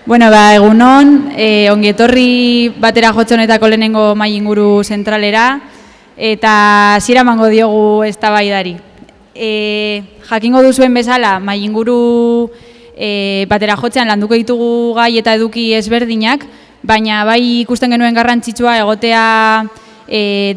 Bueno, egunon, ongi etorri batera jotzen honetako lehenengo mahai inguru zentralera eta hasiera emango diogu eztabaidari. Jakingo duzuen bezala, mahai inguru batera jotzean landuko ditugu gai eta eduki ezberdinak, baina bai ikusten genuen garrantzitsua egotea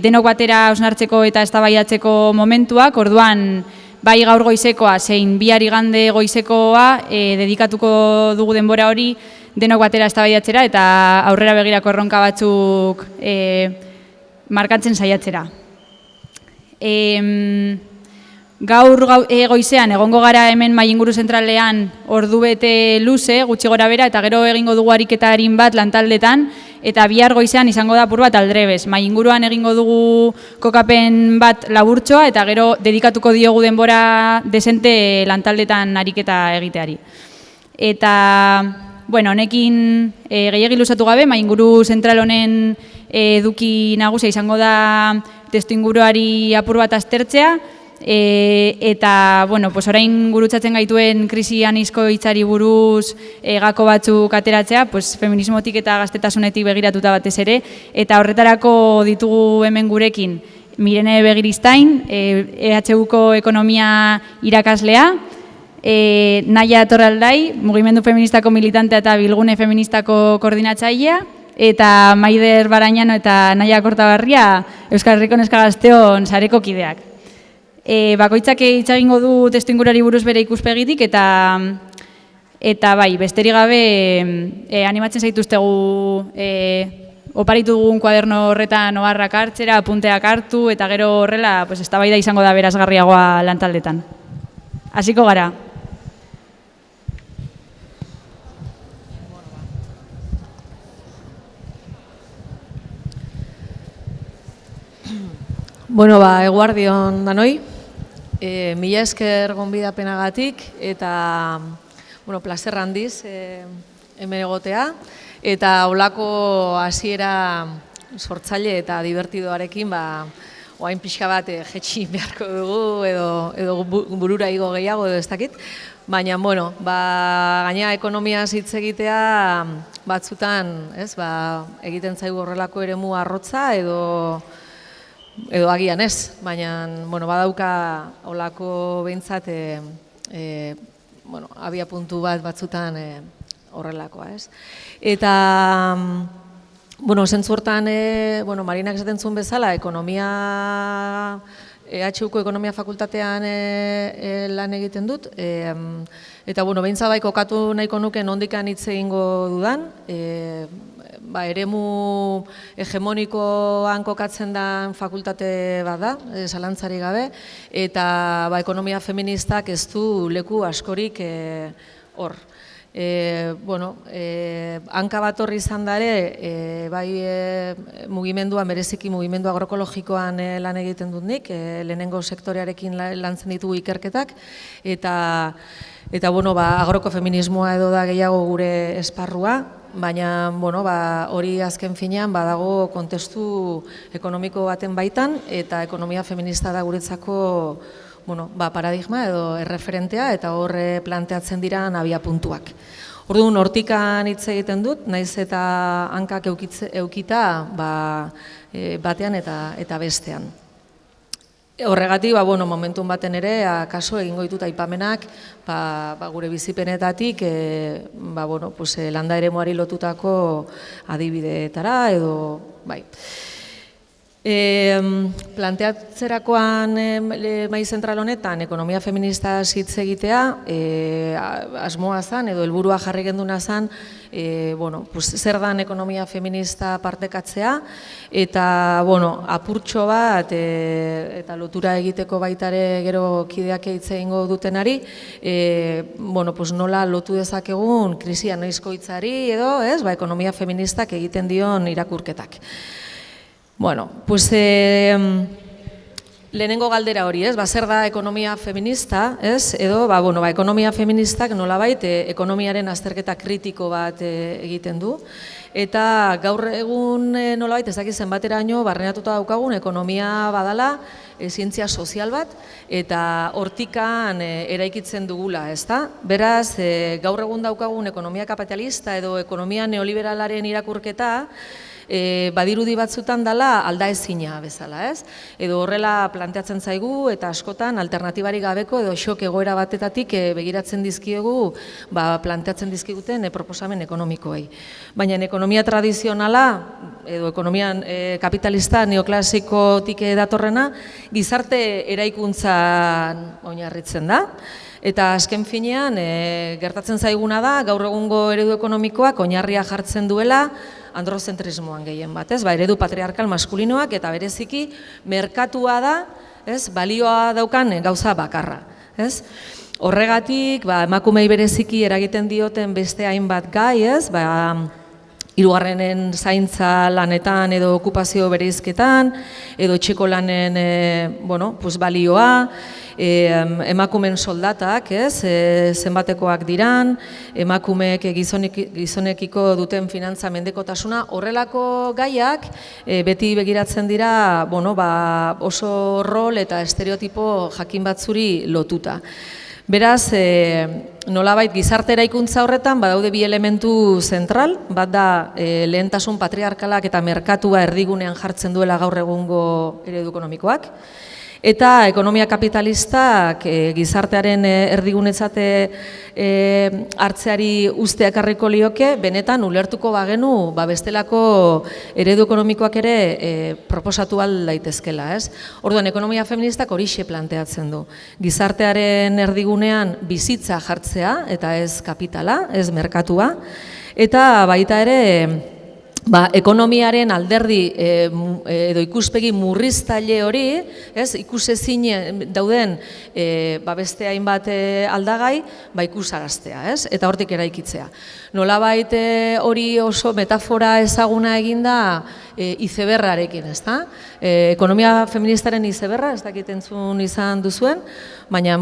denok batera hausnartzeko eta eztabaidatzeko momentuak, orduan bai gaur goizekoa zein bihar igande goizekoa dedikatuko dugu denbora hori denok batera eztabaidatzera eta aurrera begirako erronka batzuk markatzen saiatzera. Gaur goizean egongo gara hemen mahai inguru zentralean ordubete luze, gutxi gora bera, eta gero egingo dugu ariketa arin bat lantaldetan, eta bihar goizean izango da apur bat aldrebes. Mahai inguruan egingo dugu kokapen bat laburtxoa, eta gero dedikatuko diogu denbora desente lantaldetan ariketa egiteari. Eta, bueno, honekin gehiegi luzatu gabe, mahai inguru zentral honen eduki nagusia izango da testuinguruari apur bat aztertzea, eta, bueno, orain gurutzatzen gaituen krisi anizko hitzari buruz gako batzuk ateratzea, feminismotik eta gaztetasunetik begiratuta batez ere, eta horretarako ditugu hemen gurekin Mirene Begiristain, EHUko ekonomia irakaslea, Naia Torraldai, mugimendu feministako militantea eta bilgune feministako koordinatzailea, eta Maider Barañano eta Naia Kortabarria Euskal Herriko Neska Gazteon sareko kideak. Bakoitzak hitz egingo du testuingurari buruz bere ikuspegitik eta bai, besterik gabe animatzen zaituztegu oparitu dugun kuaderno horretan oharrak hartzera, apunteak hartu eta gero horrela eztabaida izango da berazgarriagoa lantaldetan. Hasiko gara. Bueno, eguardion danoi. Mila esker gonbidapenagatik eta plazer handiz hemen egotea eta holako hasiera sortzaile eta divertidoarekin oain pixka bat jetxi beharko dugu edo burura igo gehiago edo ez dakit. Baina, gaina ekonomiaz hitz egitea batzutan egiten zaigu horrelako eremu arrotza edo agian ez, baina badauka holako behintzat abia puntu bat batzutan horrelakoa, ez? Eta, zentzu hortan, Marinak esaten zuen bezala, EHUko ekonomia fakultatean lan egiten dut, eta behintzat kokatu nahiko nuke nondikan hitz egingo dudan, eremu hegemonikoan kokatzen den fakultate bat da, zalantzari gabe, eta ekonomia feministak ez du leku askorik hor. Hanka bat horri izan dare, mugimendua, bereziki mugimendu agroekologikoan lan egiten dut nik, lehenengo sektorearekin lantzen ditugu ikerketak, eta agroekofeminismoa edo da gehiago gure esparrua, baina hori azken finean badago kontestu ekonomiko baten baitan eta ekonomia feminista da guretzako paradigma edo erreferentea eta horre planteatzen dira abia puntuak. Orduan hortikan hitz egiten dut, naiz eta hankak eukita batean eta bestean. Horregatik, momentun baten ere, kaso egingo ditut aipamenak gure bizipenetatik landa eremuari lotutako adibideetara edo bai. Planteatzerakoan mahai zentral honetan ekonomia feminista hitz egitea asmoa zen edo helburua jarri genduna zen zer dan ekonomia feminista partekatzea eta apurtxo bat eta lotura egiteko baitare gero kideak hitz egingo dutenari nola lotu dezakegun krisia noizko hitzari edo ekonomia feministak egiten dion irakurketak. Lehenengo galdera hori, zer da ekonomia feminista, edo ekonomia feministak nolabait ekonomiaren azterketa kritiko bat egiten du. Eta gaur egun nolabait ez dakit zenbateraino barrenatuta daukagun ekonomia badala zientzia sozial bat, eta hortikan eraikitzen dugula, ezta? Beraz, gaur egun daukagun ekonomia kapitalista edo ekonomia neoliberalaren irakurketa, badirudi batzutan dela aldaezina bezala, ez? Edo horrela planteatzen zaigu eta askotan alternatibarik gabeko edo xok egoera batetatik begiratzen dizkiegu planteatzen dizkiguten proposamen ekonomikoei. Baina ekonomia tradizionala edo ekonomian kapitalista neoklasikotik datorrena gizarte eraikuntzan oinarritzen da. Eta azken finean, gertatzen zaiguna da, gaur egungo eredu ekonomikoak oinarria jartzen duela androzentrismoan gehien bat, ez? Eredu patriarkal maskulinoak eta bereziki merkatua da, ez? Balioa daukan gauza bakarra, ez? Horregatik, emakumei bereziki eragiten dioten beste hainbat gai, ez? Hirugarrenen zaintza lanetan edo okupazio bereizketan, edo etxeko lanen balioa, emakumen soldatak, zenbatekoak diran, emakumeek gizonekiko duten finantza mendekotasuna, horrelako gaiak beti begiratzen dira oso rol eta estereotipo jakin batzuri lotuta. Beraz, nolabait gizarte eraikuntza horretan badaude bi elementu zentral, bat da lehentasun patriarkalak eta merkatua erdigunean jartzen duela gaur egungo eredu ekonomikoak, eta ekonomia kapitalistak gizartearen erdigunetzat hartzeari uste ekarriko lioke, benetan ulertuko bagenu bestelako eredu ekonomikoak ere proposatu ahal daitezkela, ez? Orduan, ekonomia feministak horixe planteatzen du. Gizartearen erdigunean bizitza jartzea, eta ez kapitala, ez merkatua, eta baita ere ekonomiaren alderdi edo ikuspegi murriztaile hori, ikusezin dauden beste hainbat aldagai, ikusaraztea, eta hortik eraikitzea. Nolabait hori oso metafora ezaguna eginda izeberrarekin, ezta? Ekonomia feministaren izeberra, ez dakit entzun izan duzuen, baina,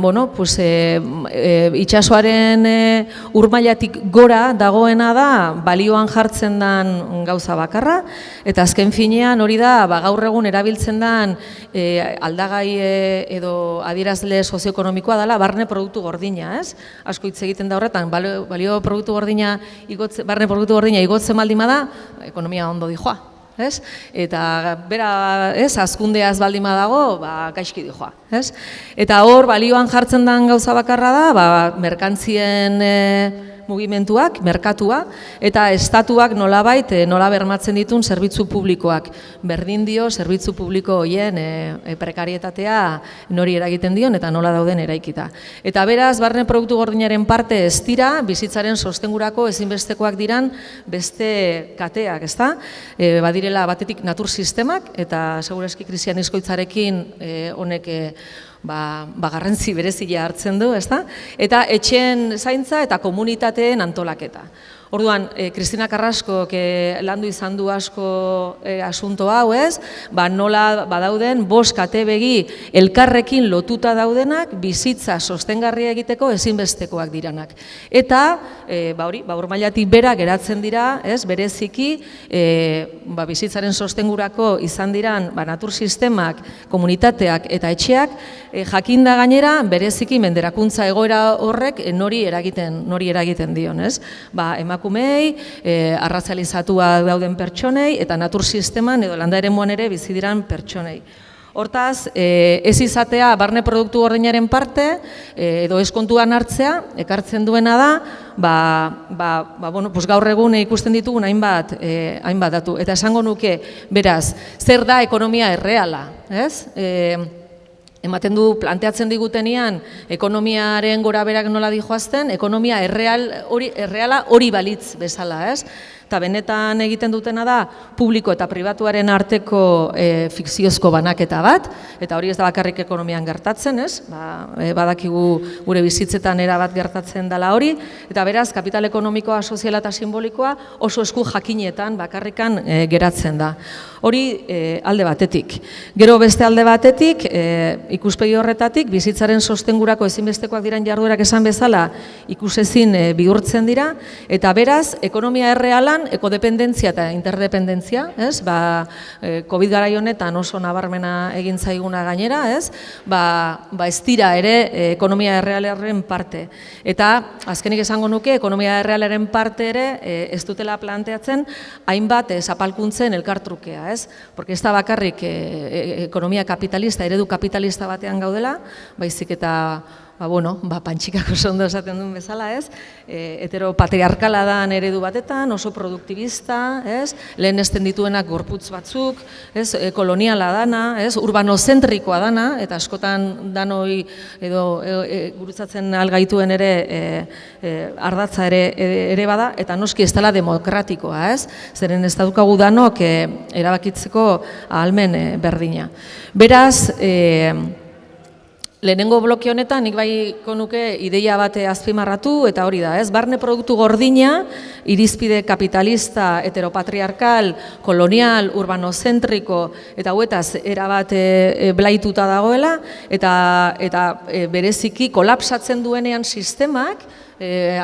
itsasoaren urmailatik gora dagoena da balioan jartzen den gauza bakarra, eta azken finean hori da gaur egun erabiltzen den aldagai edo adierazle sozioekonomikoa dela barne produktu gordina, ez? Asko hitz egiten da horretan, balio produktu gordina, barne produktu gordina igotzen baldin bada, ekonomia ondo dijoa, ez? Eta bera, hazkundeaz baldin badago, gaizki dijoa, ez? Eta hor balioan jartzen den gauza bakarra da, merkantzien mugimenduak, merkatua, eta estatuak nolabait, nola bermatzen ditun zerbitzu publikoak. Berdin dio, zerbitzu publiko horien prekarietatea nori eragiten dion eta nola dauden eraikita. Eta beraz, barne produktu gordinaren parte ez dira, bizitzaren sostengurako ezinbestekoak diran beste kateak, ezta? Badirela batetik natur sistemak, eta segurazki krisian izkoitzarekin honek garrantzi berezia hartzen du, ezta? Eta etxeen zaintza eta komunitateen antolaketa. Orduan, Kristina Carrascok landu izan du asko asunto hau, ez? Nola badauden 5 kate begi elkarrekin lotuta daudenak bizitza sostengarria egiteko ezinbestekoak diranak. Eta urmailatik bera geratzen dira, ez? Bereziki bizitzaren sostengurako izan diran natur sistemak, komunitateak eta etxeak jakinda gainera bereziki menderakuntza egoera horrek nori eragiten dion, ez? Emakumei, arrazalizatua dauden pertsonei eta natur sisteman edo landa eremuan ere bizi diran pertsonei. Hortaz, ez izatea barne produktu gordinaren parte edo ez kontuan hartzea, ekartzen duena da, gaur egun ikusten ditugun hainbat datu. Eta esango nuke, beraz, zer da ekonomia erreala, ez? Ematen du, planteatzen digutenean, ekonomiaren gora berak nola dijoazten, ekonomia erreala hori balitz bezala, ez? Eta benetan egiten dutena da, publiko eta pribatuaren arteko fikziozko banaketa bat, eta hori ez da bakarrik ekonomian gertatzen, ez? Badakigu gure bizitzetan erabat gertatzen dela hori, eta beraz, kapital ekonomikoa, soziala eta simbolikoa oso esku jakinetan bakarrikan geratzen da. Hori alde batetik. Gero beste alde batetik, ikuspegi horretatik, bizitzaren sostengurako ezinbestekoak diren jarduerak esan bezala ikusezin bihurtzen dira, eta beraz, ekonomia erreala batean, ekodependentzia eta interdependentzia, ez? COVID garai honetan oso nabarmena egin zaiguna gainera, ez? Ez dira ere ekonomia errealaren parte. Eta azkenik esango nuke, ekonomia errealaren parte ere ez dutela planteatzen hainbat zapalkuntzen elkartrukea, ez? Porque ez da bakarrik ekonomia kapitalista, eredu kapitalista batean gaudela, baizik eta pantxikak oso ondo esaten duen bezala, ez? Heteropatriarkala dan eredu batetan, oso produktibista, ez? Lehen esten dituenak gorputz batzuk, ez? Koloniala dana, ez? Urbanozentrikoa dana, eta askotan danoi edo gurutzatzen algaituen ere ardatza ere bada, eta noski ez dela demokratikoa, ez? Zeren ez daukagu danok erabakitzeko ahalmen berdina. Beraz, lehenengo bloke honetan, nik baiko nuke ideia bate azpimarratu, eta hori da, ez? Barne produktu gordina, irizpide kapitalista, heteropatriarkal, kolonial, urbanozentriko, eta huetaz erabat blaituta dagoela, eta bereziki kolapsatzen duenean sistemak,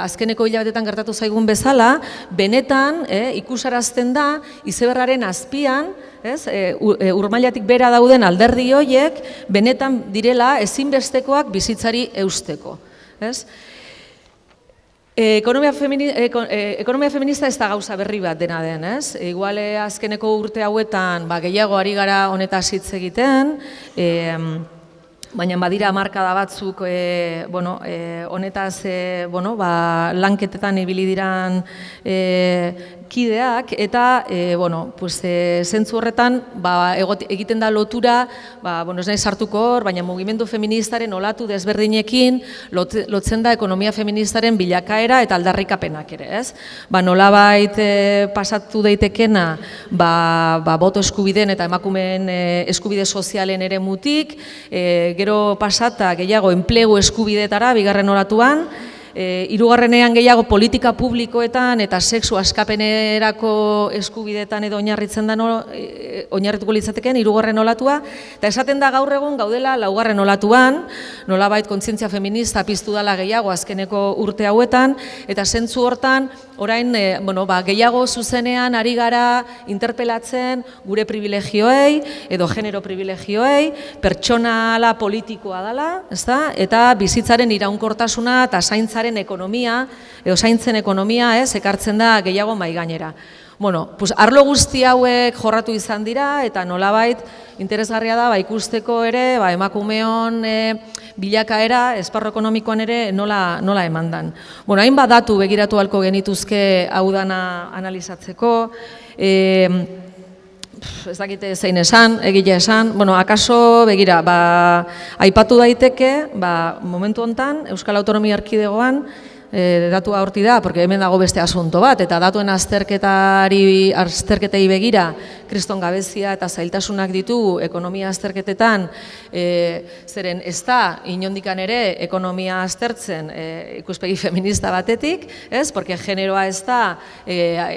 azkeneko hilabetetan gertatu zaigun bezala, benetan ikusarazten da, izeberraren azpian, urmailatik bera dauden alderdi horiek, benetan direla ezinbestekoak bizitzari eusteko. Ekonomia feminista ez da gauza berri bat dena den, ez? Igual azkeneko urte hauetan gehiago ari gara honetaz hitz egiten, baina badira hamarkada batzuk honetaz lanketetan ibili diran kideak, eta zentzu horretan egiten da lotura, ez nahi sartuko hor, baina mugimendu feministaren olatu desberdinekin lotzen da ekonomia feministaren bilakaera eta aldarrikapenak ere, ez? Nolabait pasatu daitekena boto eskubideen eta emakumeen eskubide sozialen ere mutik, gero pasata gehiago enplegu eskubideetara, bigarren olatuan, hirugarrenean gehiago politika publikoetan eta sexu askapenerako eskubideetan edo oinarrituko litzateken hirugarren olatua, eta esaten da gaur egun gaudela laugarren olatuan, nolabait kontzientzia feminista piztu dela gehiago azkeneko urte hauetan, eta zentzu hortan orain gehiago zuzenean ari gara interpelatzen gure privilegioei edo genero privilegioei, pertsonala politikoa dela, eta bizitzaren iraunkortasuna eta zaintzaren ekonomia, edo zaintzen ekonomia, ekartzen da gehiago mahai gainera. Arlo guzti hauek jorratu izan dira, eta nolabait interesgarria da ikusteko ere emakumeon bilakaera, esparro ekonomikoan ere nola emandan. Hainbat datu begiratu ahalko genituzke hau dana analizatzeko, ez dakite zein esan, egile esan, akaso, begira, aipatu daiteke, momentu hontan, Euskal Autonomia Erkidegoan, datua horti da, porque hemen dago beste asunto bat, eta datuen azterketei begira, kriston gabezia eta zailtasunak ditugu ekonomia azterketetan, zeren ez da inondikan ere ekonomia aztertzen ikuspegi feminista batetik, porque generoa ez da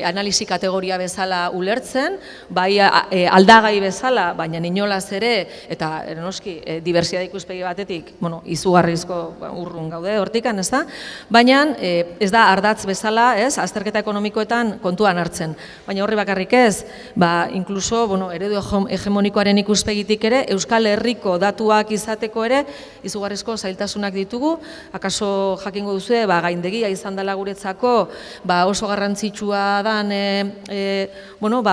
analisi kategoria bezala ulertzen, bai aldagai bezala, baina inolaz ere, eta noski diversidade ikuspegi batetik, izugarrizko urrun gaude hortikan, ez da, baina ez da ardatz bezala, azterketa ekonomikoetan kontuan hartzen. Baina horri bakarrik ez, inkluso eredu hegemonikoaren ikuspegitik ere, Euskal Herriko datuak izateko ere, izugarrizko zailtasunak ditugu, akaso jakingo duzu, gaindegia izan dela guretzako, oso garrantzitsua dan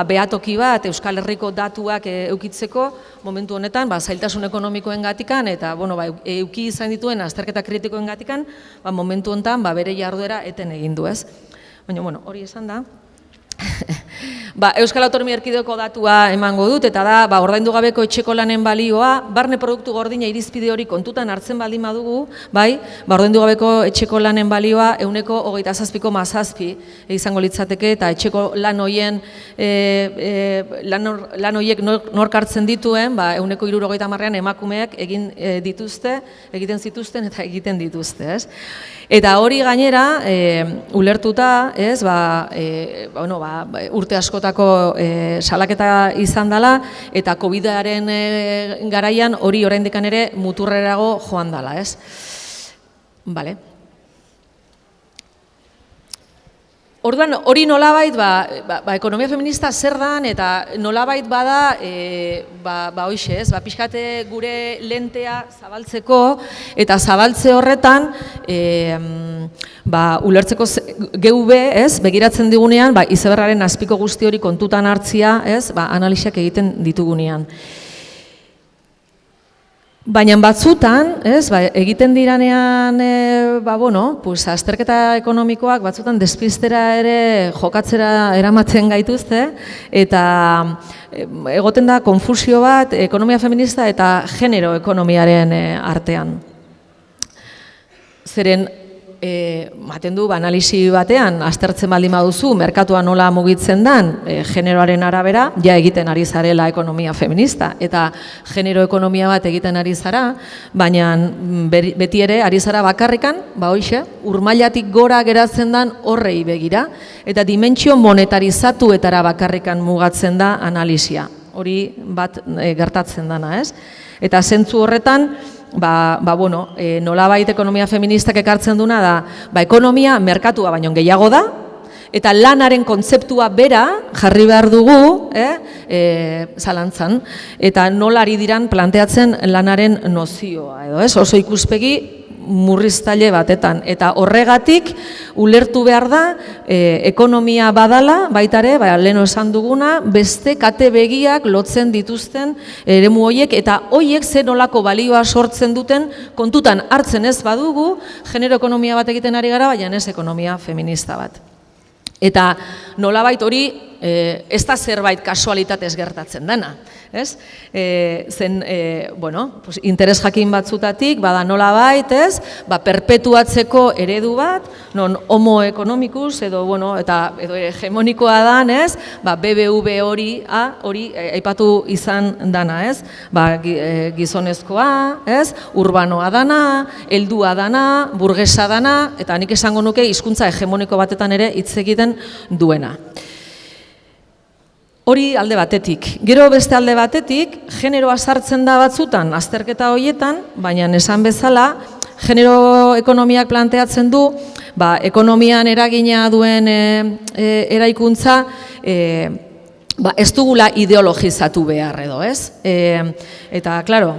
behatoki bat Euskal Herriko datuak eukitzeko, momentu honetan, zailtasun ekonomikoen gatikan, eta euki izan dituen azterketa kritikoen gatikan, momentu honetan, bere jarduera eten egin du, ez? Baina, hori esan da. Euskal Autonomia Erkidegoko datua emango dut, eta da, ordaindu gabeko etxeko lanen balioa, barne produktu gordina irizpide hori kontutan hartzen baldin badugu, ordaindu gabeko etxeko lanen balioa 27,7 izango litzateke, eta etxeko lan hoien lan horiek nork hartzen dituen, 70%an emakumeak egiten zituzten eta egiten dituzte, ez? Eta hori gainera, ulertuta, urte askotako salaketa izan dela, eta COVID-aren garaian hori oraindikan ere muturrerago joan dela, ez? Bale. Orduan, hori nolabait, ekonomia feminista zer dan, eta nolabait bada, hoxe ez, pixkate gure lentea zabaltzeko, eta zabaltze horretan, ulertzeko GV, ez, begiratzen digunean, izeberraren azpiko guzti hori kontutan hartzia, ez, analiziak egiten ditugunean. Baina batzutan, egiten diranean, azterketa ekonomikoak batzutan despistera ere jokatzera eramatzen gaituzte, eta egoten da konfusio bat ekonomia feminista eta genero ekonomiaren artean. Zeren, maten du, analisi batean, aztertzen baldin baduzu, merkatua nola mugitzen den, generoaren arabera, ja egiten ari zarela ekonomia feminista, eta genero ekonomia bat egiten ari zara, baina beti ere ari zara bakarrikan, hoxe, urmailatik gora geratzen den horrei begira, eta dimentsio monetarizatuetara bakarrikan mugatzen da analisia. Hori bat gertatzen dana, ez? Eta zentzu horretan, nolabait ekonomia feministak ekartzen duna da, ekonomia merkatua baino gehiago da, eta lanaren kontzeptua bera jarri behar dugu zalantzan, eta nola ari diran planteatzen lanaren nozioa, edo ez? Oso ikuspegi murriztaile batetan, eta horregatik ulertu behar da ekonomia badala, baitare, leheno esan duguna, beste kate begiak lotzen dituzten eremu horiek, eta horiek zen nolako balioa sortzen duten kontutan hartzen ez badugu, genero ekonomia bat egiten ari gara, baina ez ekonomia feminista bat. Eta nolabait hori ez da zerbait kasualitatez gertatzen dena. Interes jakin batzutatik, bada nolabait, perpetuatzeko eredu bat, non homo ekonomikus edo hegemonikoa dan, BBV hori aipatu izan dana, gizonezkoa, urbanoa dana, heldua dana, burgesa dana, eta nik esango nuke hizkuntza hegemoniko batetan ere hitz egiten duena. Hori alde batetik. Gero beste alde batetik, generoa sartzen da batzutan azterketa horietan, baina esan bezala, genero ekonomiak planteatzen du, ekonomian eragina duen eraikuntza, ez dugula ideologizatu behar edo, ez? Eta, klaro,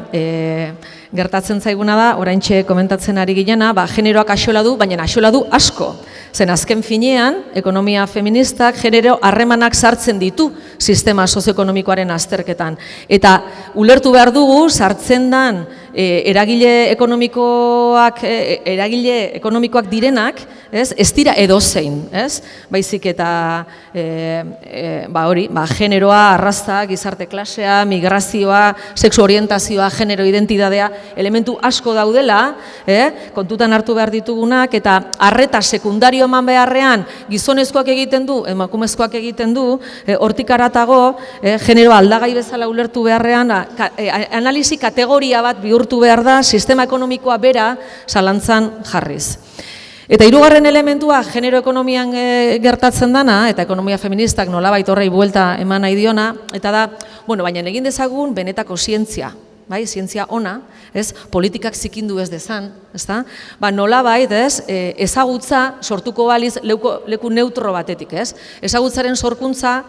gertatzen zaiguna da, oraintxe komentatzen ari ginena, generoak axola du, baina axola du asko. Zen azken finean, ekonomia feministak genero harremanak sartzen ditu sistema sozioekonomikoaren azterketan. Eta ulertu behar dugu, sartzen den eragile ekonomikoak direnak, ez dira edozein, baizik eta generoa, arraza, gizarte klasea, migrazioa, sexu orientazioa, genero identitatea, elementu asko daudela, kontutan hartu behar ditugunak, eta arreta sekundario eman beharrean gizonezkoak egiten du, emakumezkoak egiten du, hortik haratago, generoa aldagai bezala ulertu beharrean, analisi kategoria bat bihurtu behar da, sistema ekonomikoa bera zalantzan jarriz. Eta hirugarren elementua genero ekonomian gertatzen dana, eta ekonomia feministak nolabait horrei buelta eman nahi diona, eta da, baina egin dezagun benetako zientzia, zientzia ona, politikak zikindu ez dezan, nolabait, ezagutza sortuko baliz leku neutro batetik, ezagutzaren sorkuntza,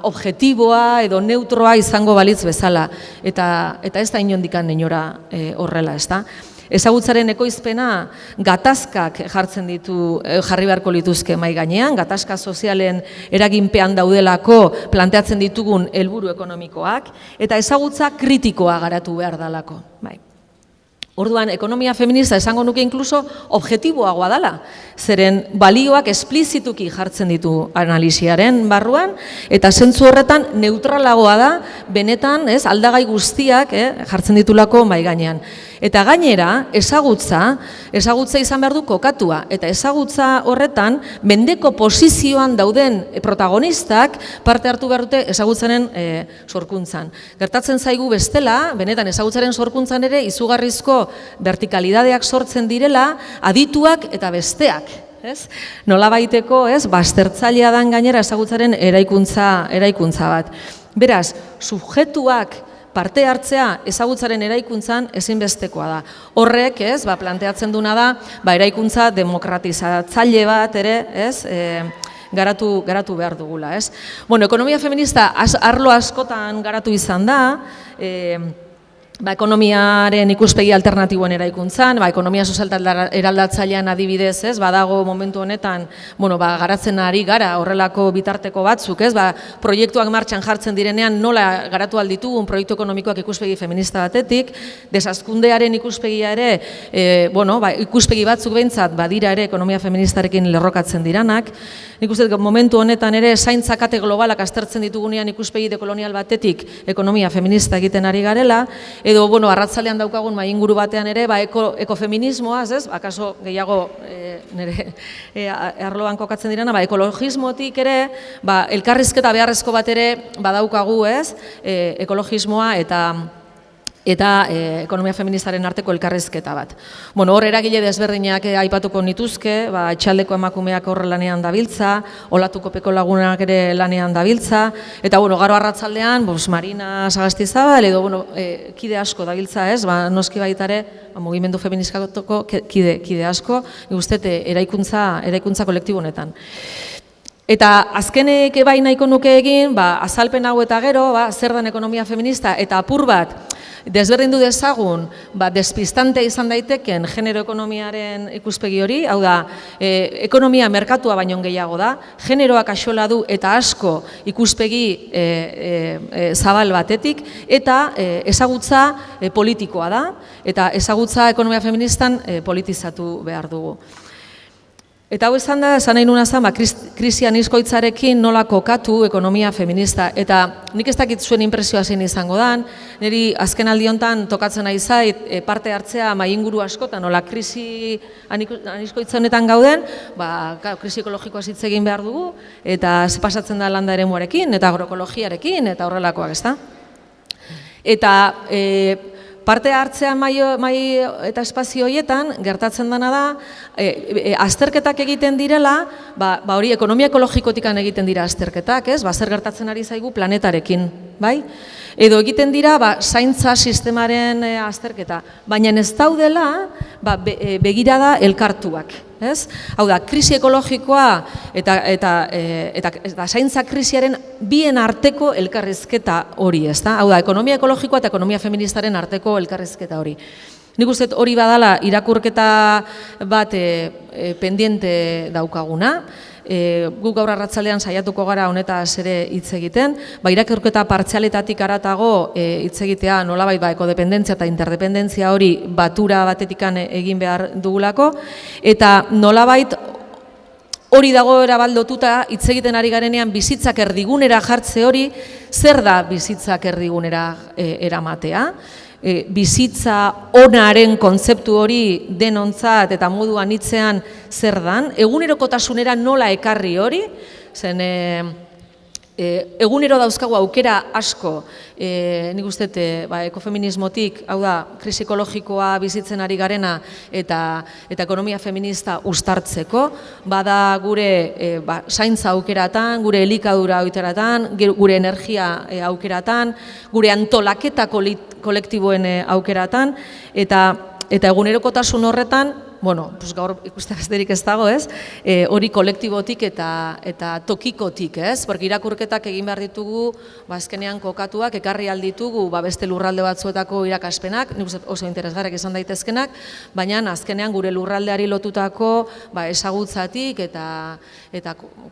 objektiboa edo neutroa izango balitz bezala, eta ez da inondikan inora horrela, ezagutzaren ekoizpena gatazkak jarri beharko lituzke mahai gainean, gatazka sozialen eraginpean daudelako planteatzen ditugun helburu ekonomikoak, eta ezagutza kritikoa garatu behar dalako. Orduan, ekonomia feminista esango nuke inkluso objektiboagoa dela, zeren balioak esplizituki jartzen ditu analisiaren barruan, eta zentzu horretan neutralagoa da, benetan aldagai guztiak jartzen ditulako mahai gainean. Eta gainera, ezagutza izan behar du kokatua, eta ezagutza horretan, mendeko posizioan dauden protagonistak parte hartu behar dute ezagutzaren sorkuntzan. Gertatzen zaigu bestela, benetan ezagutzaren sorkuntzan ere, izugarrizko vertikalidadeak sortzen direla, adituak eta besteak. Nola baiteko, baztertzailea dan gainera ezagutzaren eraikuntza bat. Beraz, subjektuak parte hartzea ezagutzaren eraikuntzan ezinbestekoa da. Horrek, planteatzen duna da, eraikuntza demokratizatzaile bat ere, garatu behar dugula, ez? Bueno, ekonomia feminista arlo askotan garatu izan da, ekonomiaren ikuspegi alternatiboen eraikuntzan, ekonomia sozial eraldatzailean adibidez, badago momentu honetan, garatzen ari gara horrelako bitarteko batzuk, proiektuak martxan jartzen direnean nola garatu alditugun proiektu ekonomikoak ikuspegi feminista batetik, desazkundearen ikuspegia ere, ikuspegi batzuk behintzat badira ere ekonomia feministarekin lerrokatzen diranak. Nik uste momentu honetan ere zaintza kate globalak aztertzen ditugunean ikuspegi dekolonial batetik ekonomia feminista egiten ari garela, edo, arratzalean daukagun mainguru batean ere, ekofeminismoaz, akaso gehiago nire arloan kokatzen direna, ekologismotik ere, elkarrizketa beharrezko bat ere badaukagu, ekologismoa eta ekonomia feministaren arteko elkarrizketa bat. Hor eragile desberdinak aipatuko nituzke, etxaldeko emakumeak horre lanean dabiltza, olatuko peko lagunak ere lanean dabiltza, eta garo arratzaldean, Marina Sagastizabal, edo kide asko dabiltza, noski baitare, mugimendu feministako kide asko, guztet eraikuntza kolektibo honetan. Eta azkenek bai nahiko nuke egin, azalpen hau eta gero, zer den ekonomia feminista, eta apur bat, desberdindu dezagun, despistante izan daiteken genero ekonomiaren ikuspegi hori, hau da, ekonomia merkatua baino gehiago da, generoak axola du eta asko ikuspegi zabal batetik, eta ezagutza politikoa da, eta ezagutza ekonomia feministan politizatu behar dugu. Eta hau esan nahi nuna zen, krisian izkoitzarekin nola kokatu ekonomia feminista. Eta nik ez dakit zuen inpresioa zein izango dan, niri azken aldi honetan tokatzen nahi zait parte hartzea mainguru askotan, nola krisi anizkoitza honetan gauden, krisi ekologikoa hitz egin behar dugu, eta ze pasatzen da landa eremuarekin, eta agroekologiarekin, eta horrelakoak, ezta? Eta parte hartzea mai eta espazio horietan, gertatzen dena da, azterketak egiten direla, hori ekonomia ekologikotikan egiten dira azterketak, zer gertatzen ari zaigu planetarekin, bai? Edo egiten dira zaintza sistemaren azterketa, baina ez daudela begirada elkartuak. Hau da, krisi ekologikoa eta zaintza krisiaren bien arteko elkarrizketa hori, hau da, ekonomia ekologikoa eta ekonomia feministaren arteko elkarrizketa hori. Nik uste hori badala irakurketa bat pendiente daukaguna, guk gaur arratzalean saiatuko gara honetaz ere hitz egiten, irakurketa partzialetatik haratago hitz egitea nolabait ekodependentzia eta interdependentzia hori batura batetikan egin behar dugulako, eta nolabait hori dago erabaldotuta hitz egiten ari garenean bizitzak erdigunera jartze hori, zer da bizitzak erdigunera eramatea? Bizitza onaren kontzeptu hori denontzat eta modu anitzean zer dan, egunerokotasunera nola ekarri hori, zen egunero dauzkagu aukera asko, nik uste ekofeminismotik, hau da, krisi ekologikoa bizitzen ari garena eta ekonomia feminista uztartzeko, bada gure zaintza aukeratan, gure elikadura aukeratan, gure energia aukeratan, gure antolaketa kolektiboen aukeratan, eta egunerokotasun horretan, gaur ikusten besterik ez dago, hori kolektibotik eta tokikotik, porque irakurketak egin behar ditugu, azkenean kokatuak, ekarri alditugu beste lurralde batzuetako irakaspenak, nik uste oso interesgarriak izan daitezkenak, baina azkenean gure lurraldeari lotutako ezagutzatik eta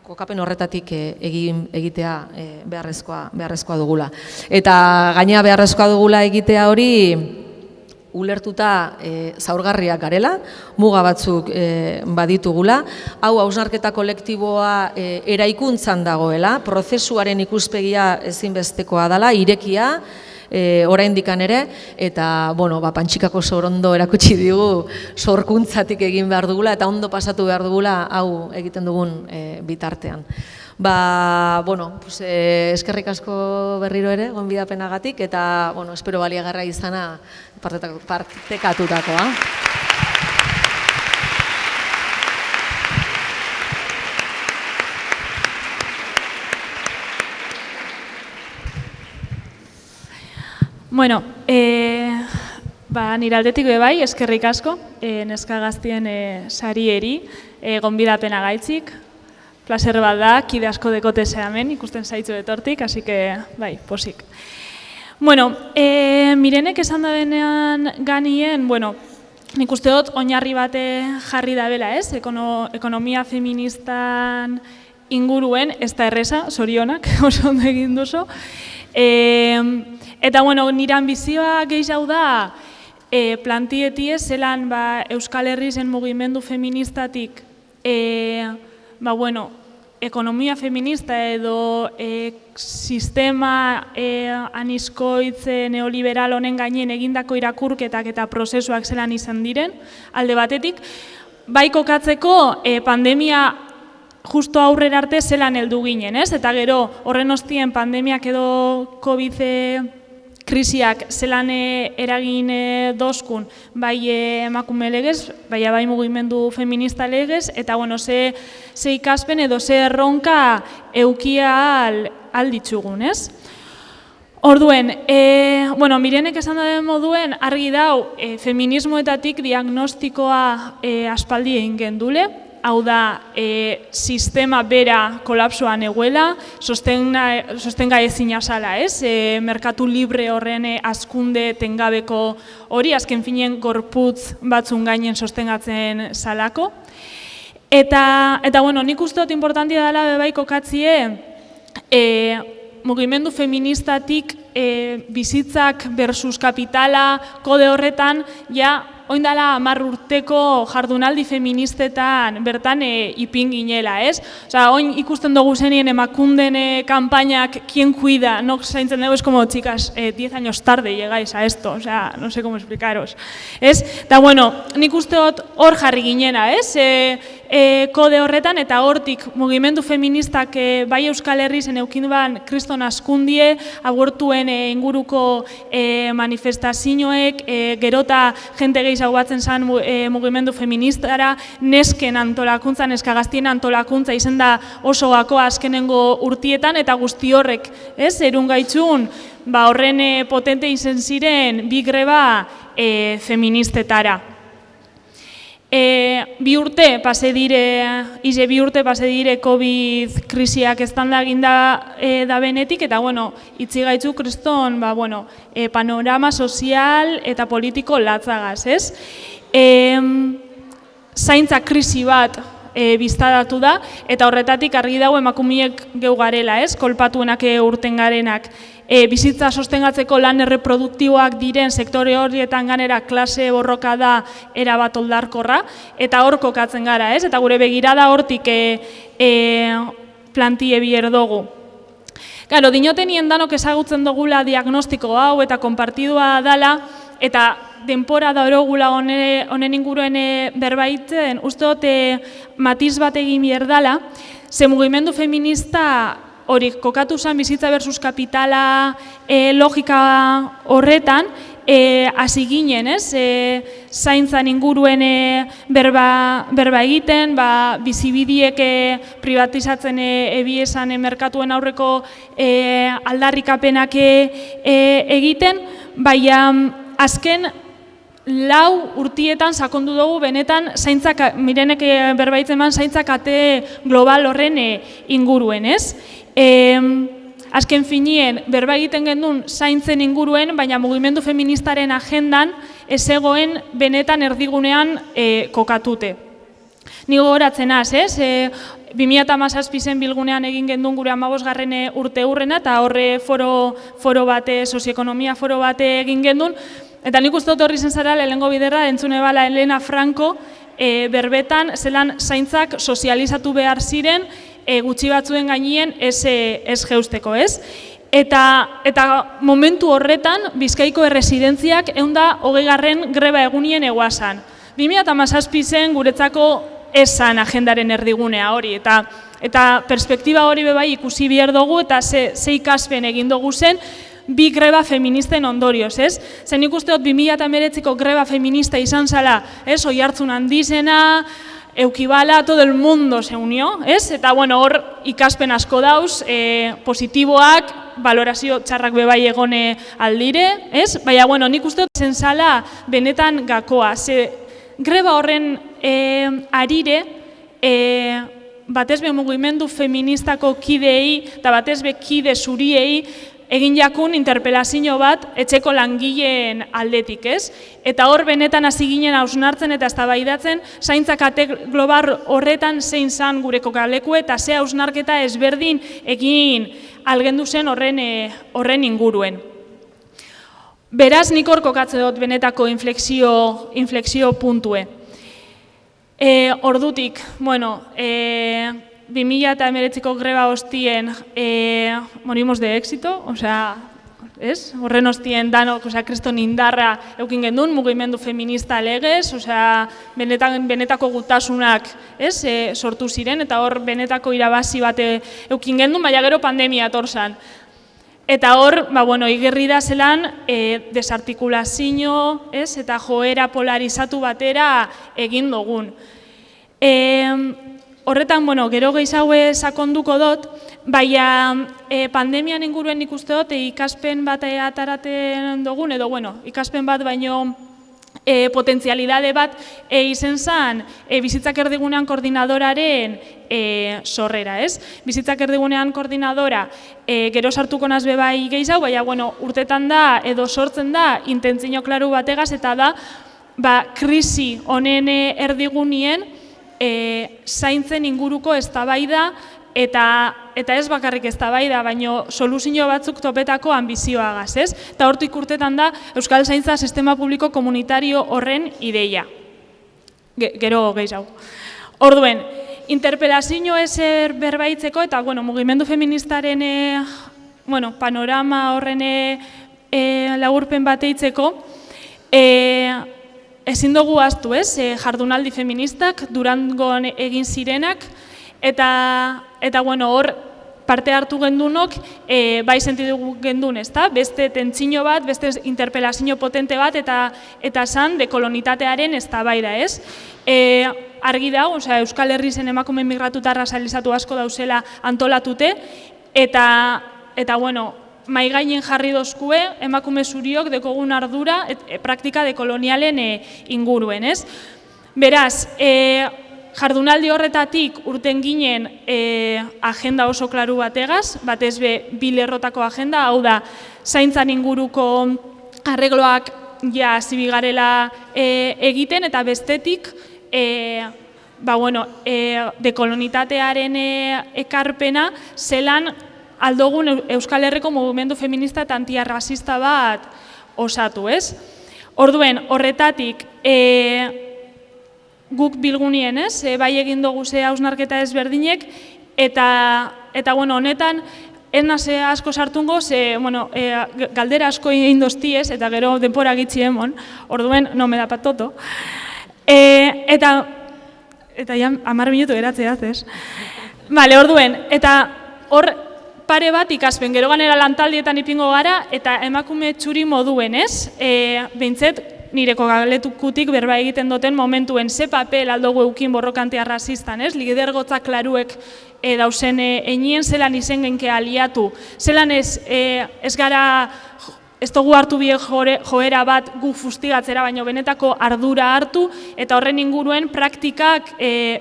kokapen horretatik egitea beharrezkoa dugula. Eta gaina beharrezkoa dugula egitea hori, ulertuta zaurgarriak garela, muga batzuk baditugula, hau hausnarketa kolektiboa eraikuntzan dagoela, prozesuaren ikuspegia ezinbestekoa dela, irekia, oraindikan ere, eta Pantxikako Sorondo erakutsi digu sorkuntzatik egin behar dugula, eta ondo pasatu behar dugula hau egiten dugun bitartean. Eskerrik asko berriro ere, gonbidapenagatik, eta espero baliagarra izana partekatutakoa. Nire aldetik bai, eskerrik asko, neska gaztien sarieri, gonbidapena gaitzik. placer bat da, kide asko dekote hemen, ikusten zaitzu etortik, así que, bai, posik. Bueno, Mirenek esan da denean ganien, bueno, nik uste dut oinarri bate jarri da bela, ez? Ekonomia feministan inguruen, ez da erresa, zorionak, oso ondo egin duzu. Eta, bueno, nire ambizioa gehiago da, plantietie zelan Euskal Herri zen mugimendu feministatik ekonomia feminista edo sistema aniskoitz neoliberal honen gainen egindako irakurketak eta prozesuak zelan izan diren, alde batetik, bai kokatzeko pandemia justo aurrera arte zelan heldu ginen, ez? Eta gero horren ostien pandemiak edo COVID krisiak zelan eragin dozkun, bai emakume legez, bai mugimendu feminista legez, eta bueno, ze ikaspen edo ze erronka eukia alditzugun, ez? Orduen, Mirenek esan den moduen, argi dau, feminismoetatik diagnostikoa aspaldi egin gendule, hau da, sistema bera kolapsoan eguela, sostenga ezina zala, ez? Merkatu libre horren hazkunde tengabeko hori, azken finien gorputz batzun gainen sostengatzen zalako. Eta nik uste dut importantia dela bebai kokatzie, mugimendu feministatik bizitzak versus kapitala kode horretan, ja, oindala 10 urteko jardunaldi feministetan bertan ipin ginela, ez? Osa, oin ikusten dugu zenien emakunden kanpainak, ¿quién cuida? No zaintzen dugu, es como, chicas, 10 años tarde llegáis a esto, o sea, no sé cómo explicaros. Ez? Eta, bueno, nik uste dut hor jarri ginena, ez? Kode horretan, eta hortik mugimendu feministak bai Euskal Herri zen eukin ban kriston askundie, abortuen inguruko manifestazioek, gerota jente gehiago batzen zen mugimendu feministara, nesken antolakuntza, neskagaztien antolakuntza izen da oso gakoa azkenengo urtietan, eta guzti horrek, ez, erungaitzun, horren potente izen ziren bi greba feministetara. 2 urte pase dire COVID krisiak estanda eginda da benetik, eta itzi gaitzu kriston panorama sozial eta politiko latzagaz, ez? Zaintza krisi bat biztadatu da, eta horretatik argi dago emakumiek geu garela, ez? Kolpatuenak urten garenak. Bizitza sostengatzeko lan erreproduktiboak diren sektore horietan ganera klase borroka da erabat oldarkorra, eta hor kokatzen gara, ez? Eta gure begirada hortik plantie bier dugu. Garo, dinotenien danok ezagutzen dugula diagnostiko hau eta konpartidua dala, eta denpora da orogula honen inguruen berbaiten, uste dut matiz bat egin bier dala, ze mugimendu feminista hori kokatu zen bizitza versus kapitala logika horretan, hasi ginen, ez? Zaintzan inguruen berba egiten, bizibidiek privatizatzen ebiesan merkatuen aurreko aldarrikapenak egiten, baina azken 4 urtietan sakondu dugu benetan zaintzak, Mirenek berbaitzen man, zaintzak ate global horren inguruen, ez? Azken finien, berba egiten gendun zaintzen inguruen, baina mugimendu feministaren agendan ez egoen benetan erdigunean kokatute. Ni gogoratzen az, ez? 2017 bilgunean egin gendun gure 15. urte hurrena, eta horre foro bate, sozioekonomia foro bate egin gendun, eta nik uste dut horri zen zara lehenengo biderra entzune bala Elena Franco berbetan zelan zaintzak sozializatu behar ziren gutxi batzuen gainien ez jeusteko, ez? Eta momentu horretan Bizkaiko erresidentziak 120. greba egunien eguazan. 2017 guretzako esan agendaren erdigunea hori, eta perspektiba hori bebai ikusi behar dugu, eta ze ikaspen egin dugu zen, 2 greba feministen ondorioz, ez? Zen ikuste dut 2019ko greba feminista izan zala, ez? Oihartzun handizena, eukibala, todo el mundo se unió, ez? Eta, hor ikaspen asko dauz, positiboak, valorazio txarrak bebai egone aldire, ez? Baina, nik uste dut zen zala benetan gakoa, ze greba horren arire, batezbe mugimendu feministako kideei eta batezbe kide zuriei egin jakun interpelazio bat etxeko langileen aldetik, ez? Eta hor benetan hasi ginen hausnartzen eta eztabaidatzen zaintza kate global horretan zein zan gure kokaleku eta ze hausnarketa ezberdin egin algendu zen horren inguruen. Beraz, nik hor kokatze dut benetako inflexio puntue. Ordutik, 2019ko greba hostien morimos de éxito, horren hostien danok, kriston indarra eukin gendun, mugimendu feminista legez, benetako gutasunak sortu ziren, eta hor benetako irabazi bat eukin gendun, baina gero pandemia atorzan. Eta hor, igerri da zelan, desartikulazio, eta joera polarizatu batera egin dugun. Horretan, gero gehiago sakonduko dut, baina pandemian inguruen ikuste dut, ikaspen bat ataraten dugun, edo, ikaspen bat baino potentzialidade bat izen zen Bizitzak Erdigunean koordinadoraren sorrera, ez? Bizitzak Erdigunean koordinadora gero sartuko naz bebai gehiago, baina urtetan da edo sortzen da intentzio klaru bategaz eta da krisi honen erdigunien zaintzen inguruko eztabaida eta ez bakarrik eztabaida, baino soluzio batzuk topetako anbizioagaz, ez? Eta hortik urtetan da Euskal Zaintza Sistema Publiko Komunitario horren ideia. Gero gehiago. Orduen, interpelazio ezer berbaitzeko eta mugimendu feministaren panorama horren laburpen bateitzeko, ezin dugu ahaztu, ez? Jardunaldi feministak Durangon egin zirenak, eta hor parte hartu gendunok bai sentidu gendun, ezta? Beste tentzio bat, beste interpelazio potente bat eta zan dekolonitatearen eztabaida, ez? Argi da, Euskal Herri zen emakume migratutarra realizatu asko dauzela antolatute eta mai gainen jarri dozkue emakume zuriok dekogun ardura praktika dekolonialen inguruen, ez? Beraz, jardunaldi horretatik urten ginen agenda oso klaru bategaz, batez bi lerrotako agenda, hau da, zaintzan inguruko arregloak ja zibigarela egiten, eta bestetik dekolonitatearen ekarpena zelan aldogun Euskal Herriko mugimendu feminista eta antiarrazista bat osatu, ez? Orduen, horretatik, guk bilgunien, ez? Bai egin dugu ze hausnarketa ezberdinek, eta honetan, ez naze asko sartungo, galdera asko egin dozti, ez? Eta gero denpora gitzien, orduen, no me da patoto. Eta ja, 10 minutu geratzea, ez? Bale, orduen, eta hor, pare bat ikaspen, gero ganera lantaldietan ipingo gara, eta emakume txuri moduen, ez? Behintzet, nireko galetukutik berba egiten duten momentuen ze papel aldogu eukin borrokantea rasistan, ez? Lidergotzak klaruek dauzen einien, zelan izen genke aliatu, zelan ez gara, ez dugu hartu bie joera bat gu fustigatzera, baino benetako ardura hartu, eta horren inguruen praktikak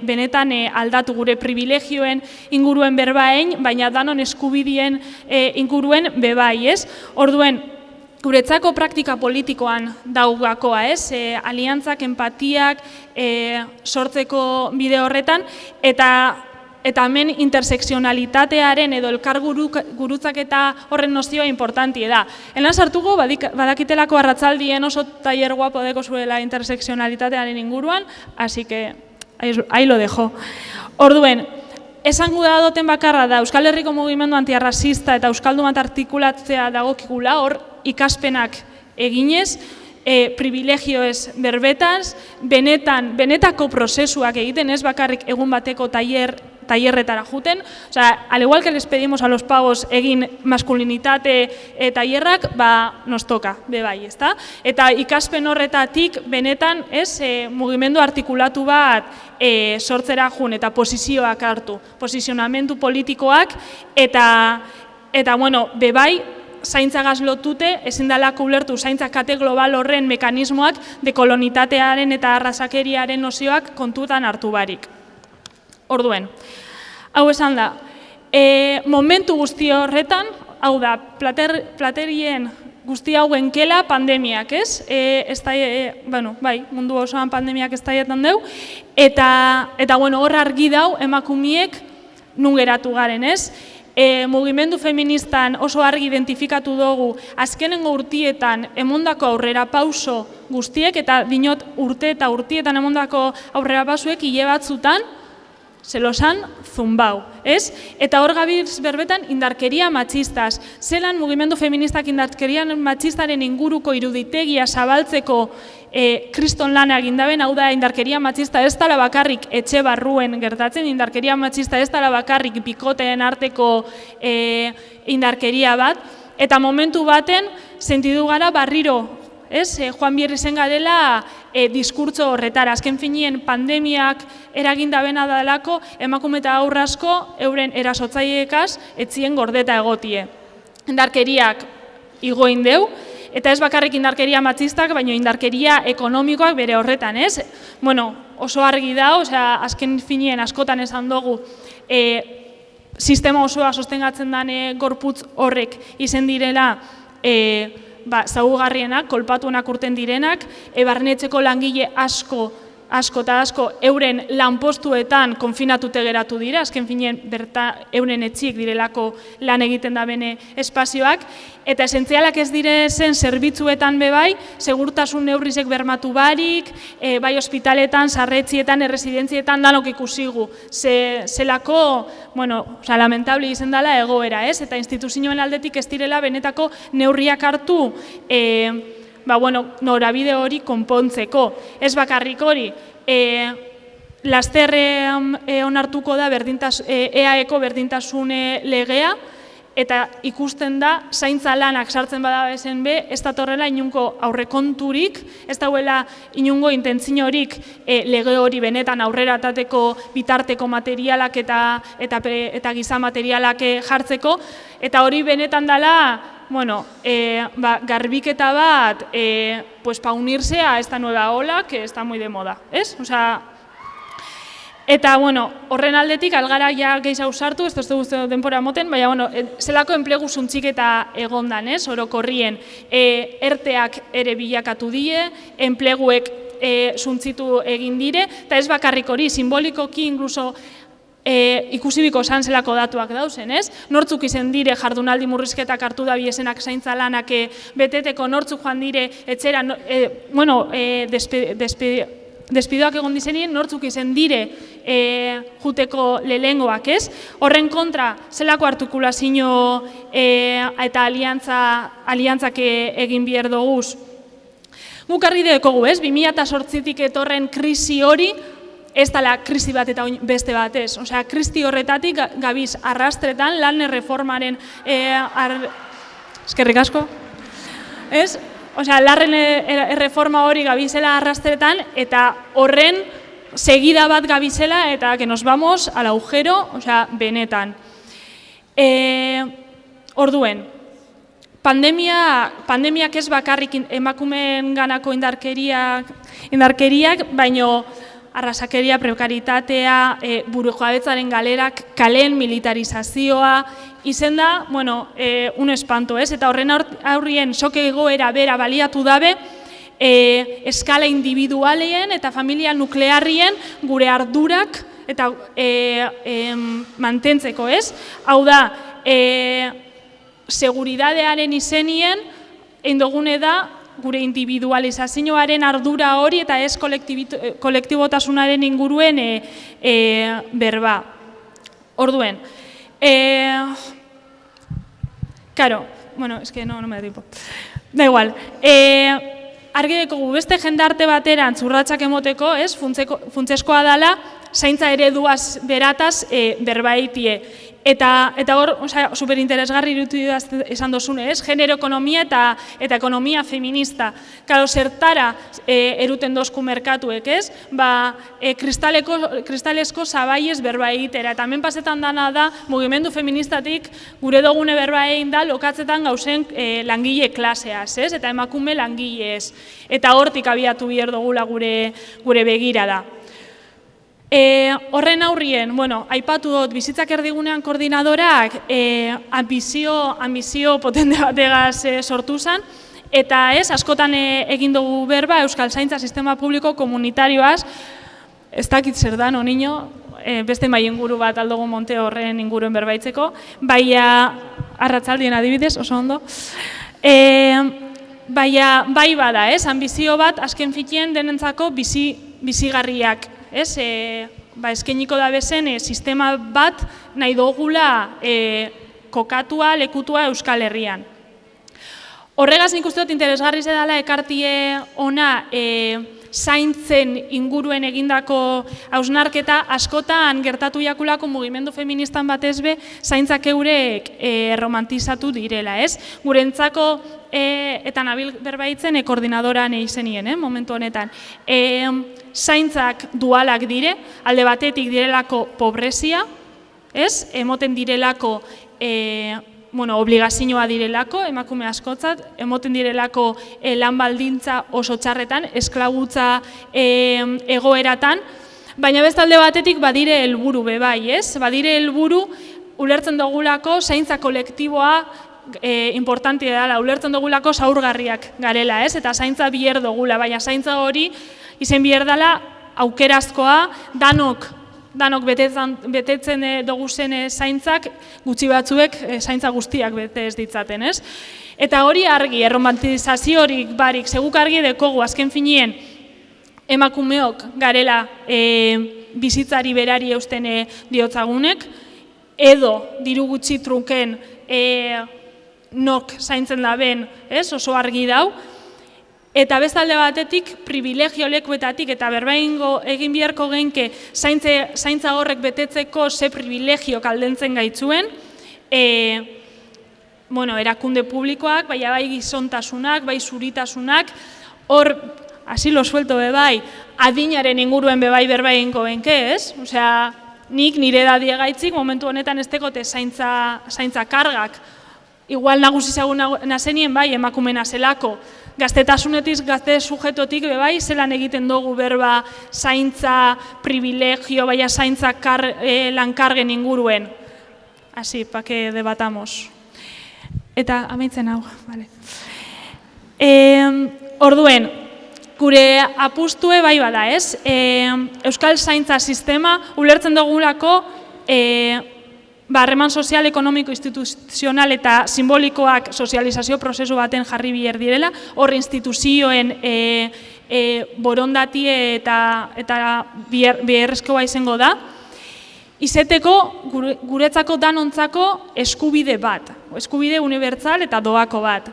benetan aldatu gure privilegioen inguruen berbaen, baina danon eskubidien inguruen bebai, ez? Orduen, guretzako praktika politikoan daugakoa, ez? Aliantzak, empatiak sortzeko bide horretan, eta hemen interseksionalitatearen edo elkar gurutzak eta horren nozioa importantie da. Helan sartuko, badakitelako arratzaldien oso taller guapo deko zuela interseksionalitatearen inguruan, así que ahí lo dejo. Orduen, esango da doten bakarra da Euskal Herriko mugimendu antiarrazista eta euskaldun bat artikulatzea dagokigula, hor ikaspenak eginez, privilegioez berbetaz, benetako prozesuak egiten, ez bakarrik egun bateko tallerretara juten. Al igual que les pedimos a los pavos egin maskulinitate tallerrak, nos toca, bebai, ezta? Eta ikaspen horretatik benetan, ez, mugimendu artikulatu bat sortzera jun eta posizioak hartu, posizionamendu politikoak eta bebai, zaintzagaz lotute, ezin dalako ulertu zaintza kate global horren mekanismoak dekolonitatearen eta arrazakeriaren nozioak kontutan hartu barik. Orduen, Hau esan da, momentu guzti horretan, hau da, platerien guzti hauen kela pandemiak, ez? Bai, mundu osoan pandemiak ez daietan deu, eta hor argi dau emakumiek nun geratu garen, ez? Mugimendu feministan oso argi identifikatu dugu azkenengo urtietan emondako aurrera pauso guztiek, eta dinot urte eta urtietan emondako aurrera pausuek hile batzutan, zelosan zumbau, ez? Eta hor gabiz berbetan indarkeria matxistaz. Zelan mugimendu feministak indarkeria matxistaren inguruko iruditegia zabaltzeko kriston lana egindaben, hau da indarkeria matxista ez dela bakarrik etxe barruen gertatzen, indarkeria matxista ez dela bakarrik bikoteen arteko indarkeria bat, eta momentu baten sentidu gara barriro, ez? Joan bierri zen garela diskurtso horretara. Azken finien pandemiak eragindabena dalako emakume eta haur asko euren erasotzaileekaz etzien gordeta egotie. Indarkeriak igoin deu, eta ez bakarrik indarkeria matxistak, baina indarkeria ekonomikoak bere horretan, ez? Bueno, oso argi da, azken finien askotan esan dugu, sistema osoa sostengatzen den gorputz horrek izen direla zaugarrienak, kolpatuenak urten direnak, barnetxeko langile asko euren lanpostuetan konfinatute geratu dira, azken finien euren etxiek direlako lan egiten da bene espazioak, eta esentzialak ez direzen zerbitzuetan bebai, segurtasun neurrizek bermatu barik, bai ospitaletan, sarretzietan, erresidentzietan, danok ikusigu. Zelako, lamentable izen dela egoera, ez? Eta instituzioen aldetik ez direla benetako neurriak hartu, norabide hori konpontzeko. Ez bakarrik hori, laster onartuko da EAEko berdintasun legea, eta ikusten da, zaintza lanak sartzen badabezen be, ez datorrela inungo aurrekonturik, ez dauela inungo intentziorik lege hori benetan aurrera atateko bitarteko materialak eta giza materialak jartzeko, eta hori benetan dela, garbiketa bat, pa unirse a esta nueva ola, que está muy de moda, ez? Eta, horren aldetik, algara ja gehiago sartu, ez duzte guztu denpora moten, baina, zelako enplegu zuntxiketa egondan, ez? Orokorrien, erteak ere bilakatu die, enpleguek zuntzitu egin dire, eta ez bakarrik hori, simbolikoki, inkluso, ikusibiko zelako datuak dauzen, ez? Nortzuk izen dire jardunaldi murrizketak hartu da biesenak zaintza lanak beteteko, nortzuk joan dire etxera, despidoak egon dizenien, nortzuk izen dire juteko lehengoak, ez? Horren kontra, zelako artikulazio eta aliantzak egin bier doguz. Guk argi dekogu, ez? 2008tik etorren krisi hori, ez dela krisi bat eta beste bat, ez? Osea, krisi horretatik gabiz arrastretan, lan erreformaren eskerrik asko, ez? Osea, larren erreforma hori gabizela arrastretan, eta horren segida bat gabizela, eta que nos vamos al agujero, osea, benetan. Orduen, pandemiak ez bakarrik emakumeen ganako indarkeriak, baino arrasakeria, prekaritatea, burujabetzaren galerak, kaleen militarizazioa, izen da, un espanto, ez? Eta horren aurrien soke egoera bera baliatu dabe, eskala individualien eta familia nuklearrien gure ardurak eta mantentzeko, ez? Hau da, seguridadearen izenien, eindogune da, gure individualizazioaren ardura hori eta ez kolektibotasunaren inguruen berba. Orduen, claro, es que no me da tiempo. Da igual. Argi dekogu beste jendarte bateran zurratxak emoteko, funtseskoa dela, zaintza ereduaz berataz berbaitie. Eta hor, superinteresgarri irutu esan dozune, genero ekonomia eta ekonomia feminista. Karo, zertara eruten dozku merkatuek, ez? Kristalesko zabaiez berba egitera. Eta hemen pasetan dana da, mugimendu feministatik gure dogune berba egin da lokatzetan gauzen langile klaseaz, ez? Eta emakume langileez. Eta hortik abiatu bier dugula gure begira da. Horren aurrien, aipatu dut, bizitzak erdigunean koordinadorak ambizio potente bategaz sortu zen, eta askotan egin dugu berba Euskal Zaintza Sistema Publiko Komunitarioaz, ez dakit zer da, niño, beste mai inguru bat aldogu monte horren inguruen berbaitzeko, arratzaldien adibidez, oso ondo, bai bada, ambizio bat azken fitien denentzako bizigarriak, eskeniko da bezen sistema bat nahi dugula kokatua, lekutua Euskal Herrian. Horregaz nik uste dut interesgarri zedala ekartie ona zaintzen inguruen egindako hausnarketa askotan gertatu jakulako mugimendu feministan batez be zaintzak eurek romantizatu direla, ez? Gurentzako eta nabil berbaitzen koordinadoran izenien, momentu honetan. Zaintzak dualak dire, alde batetik direlako pobrezia, ez? Emoten direlako obligazioa direlako, emakume askotzat, emoten direlako lan baldintza oso txarretan, esklabutza egoeratan, baina bestalde batetik badire helburu bebai, ez? Badire helburu ulertzen dugulako zaintza kolektiboa importantia dela, ulertzen dugulako zaurgarriak garela, ez? Eta zaintza biher dugula, baina zaintza hori izen biher dela aukerazkoa, danok betetzen dugu zen zaintzak, gutxi batzuek zaintza guztiak bete ez ditzaten, ez? Eta hori argi, erromantizazio horik barik, seguk argi dekogu, azken finien, emakumeok garela bizitzari berari eusten diotzagunek, edo diru gutxi truken nok zaintzen daben, oso argi dau, eta bestalde batetik privilegio lekuetatik eta berbaingo egin biharko genke zaintza horrek betetzeko ze privilegio kaldentzen gaitzuen, erakunde publikoak, bai gizontasunak, bai zuritasunak, hor, asilo suelto bebai, adinaren inguruen bebai berbaingo genke, ez? Osea, nik nire edadie gaitzik, momentu honetan ez tekote zaintza kargak, igual nagusizagun nazenien bai emakumena zelako, gaztetasunetik, gazte sujetotik bebai, zelan egiten dugu berba zaintza, privilegio, baina zaintza lankargen inguruen. Asi, pa que debatamos. Eta amaitzen hau, bale. Orduen, gure apustue bai bada, ez? Euskal Zaintza Sistema ulertzen dugulako harreman sozial, ekonomiko, instituzional eta simbolikoak sozializazio prozesu baten jarri biher direla, hor instituzioen borondatie eta beharrezkoa izango da. Izeteko guretzako danontzako eskubide bat, eskubide unibertsal eta doako bat.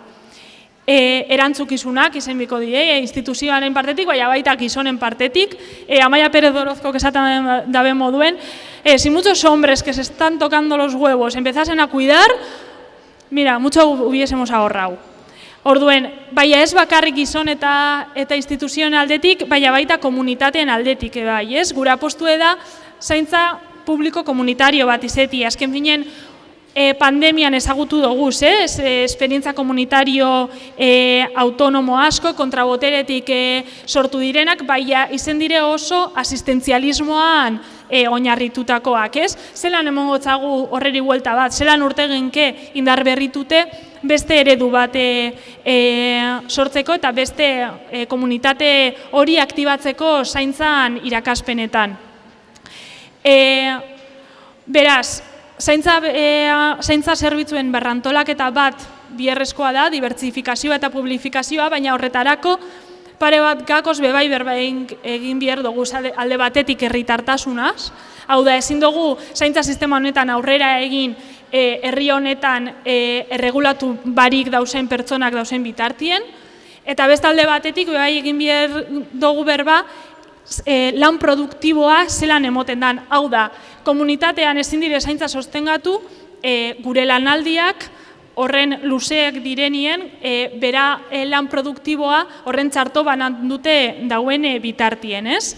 Erantzukizunak izen biko die, instituzioaren partetik, baina baita gizonen partetik. Amaia Pérez Orozko esaten dabe moduen, si muchos hombres que se están tocando los huevos empezasen a cuidar, mira, mucho hubiésemos ahorrado. Orduen, baina ez bakarrik gizon eta instituzioen aldetik, baina baita komunitateen aldetik, bai, ez? Gure apostue da, zaintza publiko komunitario bat izeti, azken finen, pandemian ezagutu dugu, esperientza komunitario autonomo asko, kontraboteretik sortu direnak, baina izen dire oso asistentzialismoan oinarritutakoak, ez? Zelan emongotzagu horreri buelta bat, zelan urte genke indar berritute beste eredu bat sortzeko eta beste komunitate hori aktibatzeko zaintzan irakaspenetan. Beraz, zaintza zerbitzuen berrantolaketa bat biherrezkoa da, dibertsifikazioa eta publifikazioa, baina horretarako pare bat gakoz bebai egin behar dugu alde batetik herritartasunaz. Hau da, ezin dugu zaintza sistema honetan aurrera egin herri honetan erregulatu barik dauzen pertsonak dauzen bitartien, eta bestalde batetik bebai egin behar dugu berba lan produktiboa zelan emoten dan. Hau da, komunitatean ezin dire zaintza sostengatu, gure lanaldiak horren luzeak direnien, bera lan produktiboa horren txarto banan dute dauen bitartien, ez?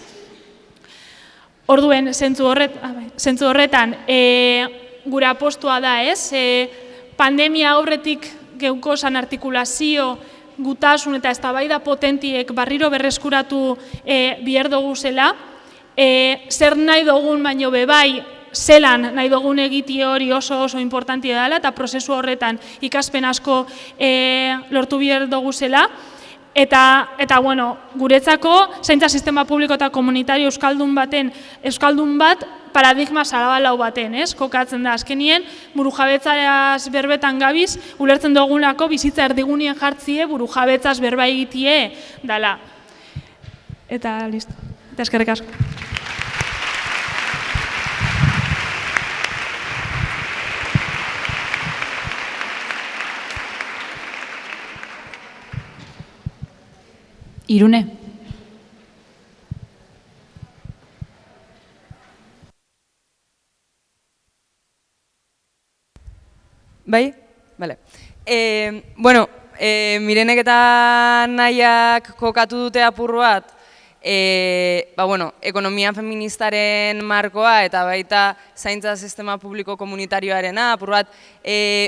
Orduen, zentzu horretan, gure apostua da, ez? Pandemia aurretik geuko zan artikulazio, gutasun eta eztabaida potentiek barriro berreskuratu behar dugu zela, zer nahi dugun baino bebai, zelan nahi dugun egiti hori oso importantia dela, eta prozesu horretan ikaspen asko lortu behar dugu zela. Eta bueno, guretzako, zaintza sistema publiko eta komunitario euskaldun bat, paradigma zabalau baten, kokatzen da. Azkenien, burujabetzaz berbetan gabiz, ulertzen dugunako bizitza erdigunien jartzie burujabetzaz berba egitie dela. Eta listo. Eta eskerrik asko. Irune. Bai? Bale. Bueno, Mirenek eta Nahiak kokatu dute apur bat, ekonomia feministaren markoa eta baita zaintza sistema publiko komunitarioarena, apur bat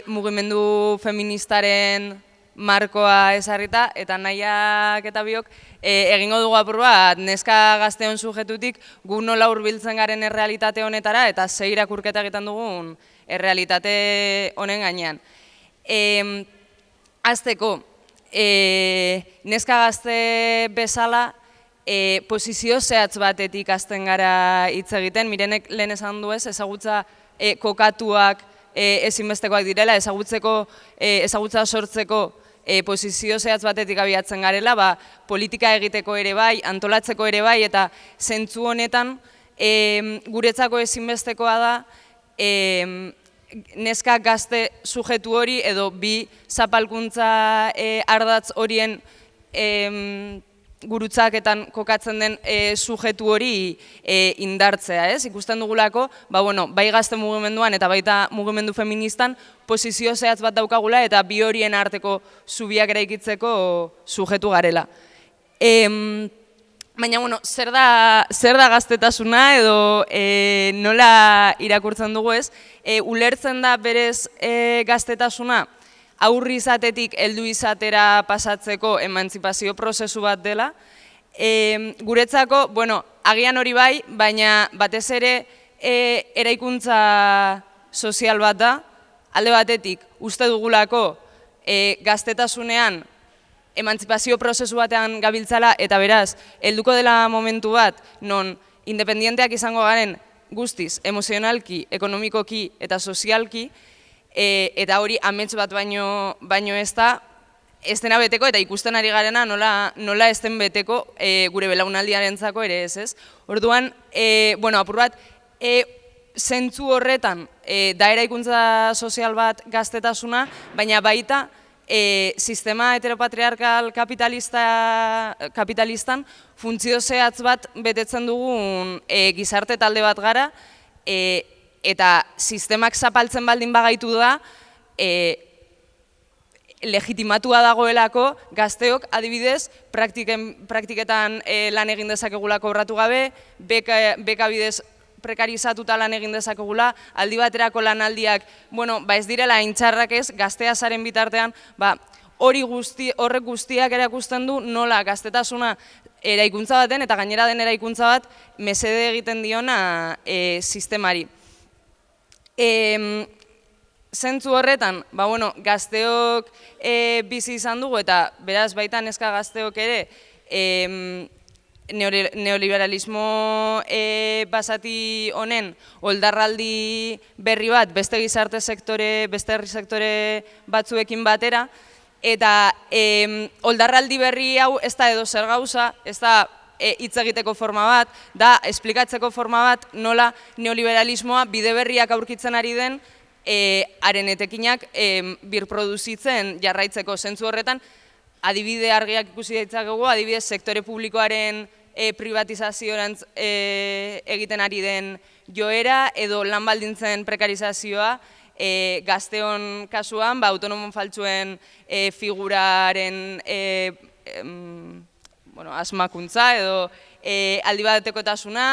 mugimendu feministaren markoa ezarrita, eta Nahiak eta biok egingo dugu apur bat neska gazteon sujetutik gu nola hurbiltzen garen errealitate honetara eta ze irakurketa egiten dugun errealitate honen gainean. Hasteko, neska gazte bezala posizio zehatz batetik hasten gara hitz egiten, Mirenek lehen esan du ez, ezagutza kokatuak ezinbestekoak direla, ezagutza sortzeko posizio zehatz batetik abiatzen garela, politika egiteko ere bai, antolatzeko ere bai, eta zentzu honetan guretzako ezinbestekoa da neska gazte sujetu hori edo bi zapalkuntza ardatz horien gurutzaketan kokatzen den sujetu hori indartzea, ez? Ikusten dugulako, bai gazte mugimenduan eta baita mugimendu feministan posizio zehatz bat daukagula eta bi horien arteko zubiak eraikitzeko sujetu garela. Baina, zer da gaztetasuna edo nola irakurtzen dugu ez? Ulertzen da berez gaztetasuna aurri izatetik heldu izatera pasatzeko emantzipazio prozesu bat dela. Guretzako, agian hori bai, baina batez ere eraikuntza sozial bat da, alde batetik uste dugulako gaztetasunean emantzipazio prozesu batean gabiltzala eta beraz, helduko dela momentu bat, non independienteak izango garen guztiz, emozionalki, ekonomikoki eta sozialki, eta hori amets bat baino ez da, ez dena beteko eta ikusten ari garena nola ez den beteko gure belaunaldiarentzako ere ez. Orduan, apur bat, zentzu horretan da eraikuntza sozial bat gaztetasuna, baina baita sistema heteropatriarkal kapitalistan funtzio zehatz bat betetzen dugun gizarte talde bat gara, eta sistemak zapaltzen baldin bagaitu da, legitimatua dagoelako gazteok adibidez praktiketan lan egin dezakegulako obratu gabe, beka bidez prekarizatuta lan egin dezakegula, aldi baterako lanaldiak, ez direla intxarrak ez, gaztea zaren bitartean, horrek guztiak erakusten du nola gaztetasuna eraikuntza baten eta gainera den eraikuntza bat mesede egiten diona sistemari. Zentzu horretan, gazteok bizi izan dugu eta beraz baita neska gazteok ere neoliberalismo basati honen oldarraldi berri bat beste gizarte sektore, beste herri sektore batzuekin batera, eta oldarraldi berri hau ez da edo zer gauza, ez da hitz egiteko forma bat, da esplikatzeko forma bat nola neoliberalismoa bide berriak aurkitzen ari den haren etekinak birproduzitzen jarraitzeko zentzu horretan, adibide argiak ikusi ditzakegu, adibidez sektore publikoaren privatizazioarantz egiten ari den joera edo lan baldintzen prekarizazioa gazteon kasuan, autonomon faltsuen figuraren asmakuntza edo aldi batekotasuna,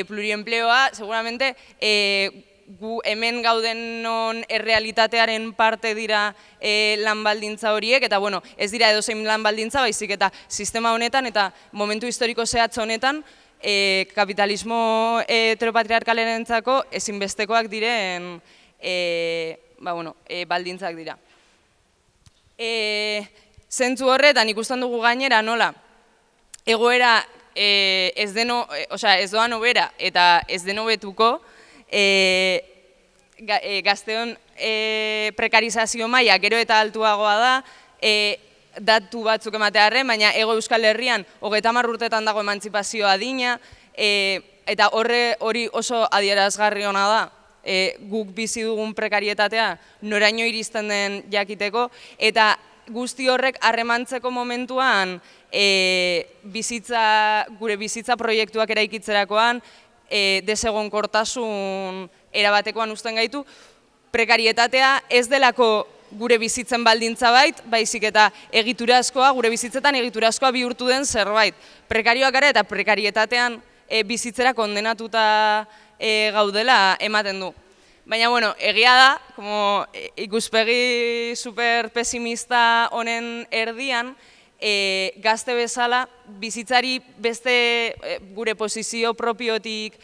pluriempleoa, seguramente gu hemen gaudenon errealitatearen parte dira lan baldintza horiek, eta ez dira edozein lan baldintza, baizik eta sistema honetan eta momentu historiko zehatz honetan kapitalismo heteropatriarkalerentzako ezinbestekoak diren baldintzak dira. Zentzu horretan ikusten dugu gainera nola, egoera ez doan hobera eta ez den hobetuko, gazteon prekarizazio maila gero eta altuagoa da, datu batzuk ematearren, baina Hego Euskal Herrian 30 urtetan dago emantzipazio adina, eta hori oso adierazgarri ona da, guk bizi dugun prekarietatea noraino iristen den jakiteko, eta guzti horrek harremantzeko momentuan gure bizitza proiektuak eraikitzerakoan desegonkortasun erabatekoan uzten gaitu, prekarietatea ez delako gure bizitzen baldintza baizik eta egiturazkoa, gure bizitzetan egiturazkoa bihurtu den zerbait. Prekarioak gara eta prekarietatean bizitzera kondenatuta gaudela ematen du. Baina, egia da, ikuspegi super pesimista honen erdian, gazte bezala bizitzari beste gure posizio propiotik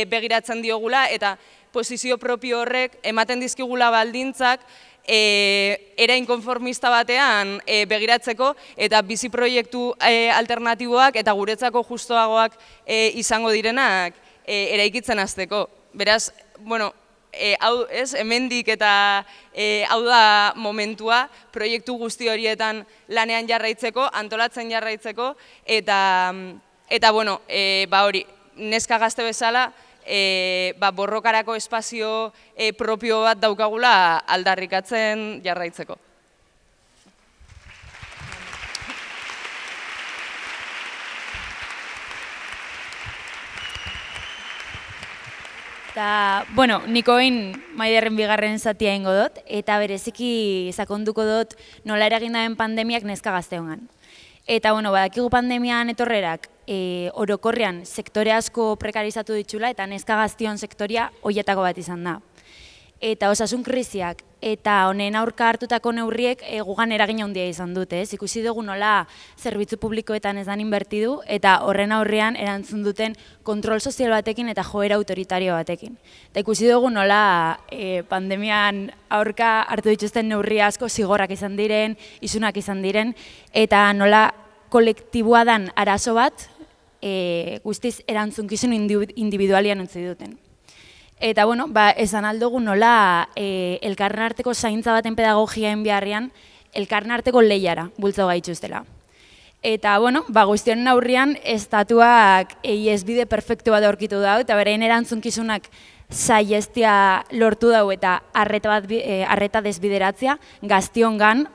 begiratzen diogula, eta posizio propio horrek ematen dizkigula baldintzak era inkonformista batean begiratzeko eta bizi proiektu alternatiboak eta guretzako justoagoak izango direnak eraikitzen hasteko. Beraz, hemendik eta hau da momentua proiektu guzti horietan lanean jarraitzeko, antolatzen jarraitzeko, eta hori, neska gazte bezala, borrokarako espazio propio bat daukagula aldarrikatzen jarraitzeko. Eta, nik oin Maiderren bigarren zatia ingo dut, eta bereziki sakonduko dut nola eragin daben pandemiak neska gazteongan. Eta, badakigu pandemian etorrerak orokorrean sektore asko prekarizatu ditxula, eta neska gaztion sektoria hoietako bat izan da. Eta osasun krisiak eta honen aurka hartutako neurriek gugan eragin handia izan dute. Ikusi dugu nola zerbitzu publikoetan ez dan inbertidu, eta horren aurrean erantzun duten kontrol sozial batekin eta joera autoritario batekin. Eta ikusi dugu nola pandemian aurka hartu dituzten neurri asko zigorrak izan diren, isunak izan diren, eta nola kolektiboa dan arazo bat guztiz erantzunkizun individualian utzi duten. Eta, esan aldugu nola elkarren arteko zaintza baten pedagogiaen beharrean elkarren arteko lehiara bultzo gaituztela. Eta, guztionen aurrian estatuak iesbide perfektu bat aurkitu dau, eta berein erantzunkizunak saihestia lortu dau eta arreta desbideratzea gaztiongan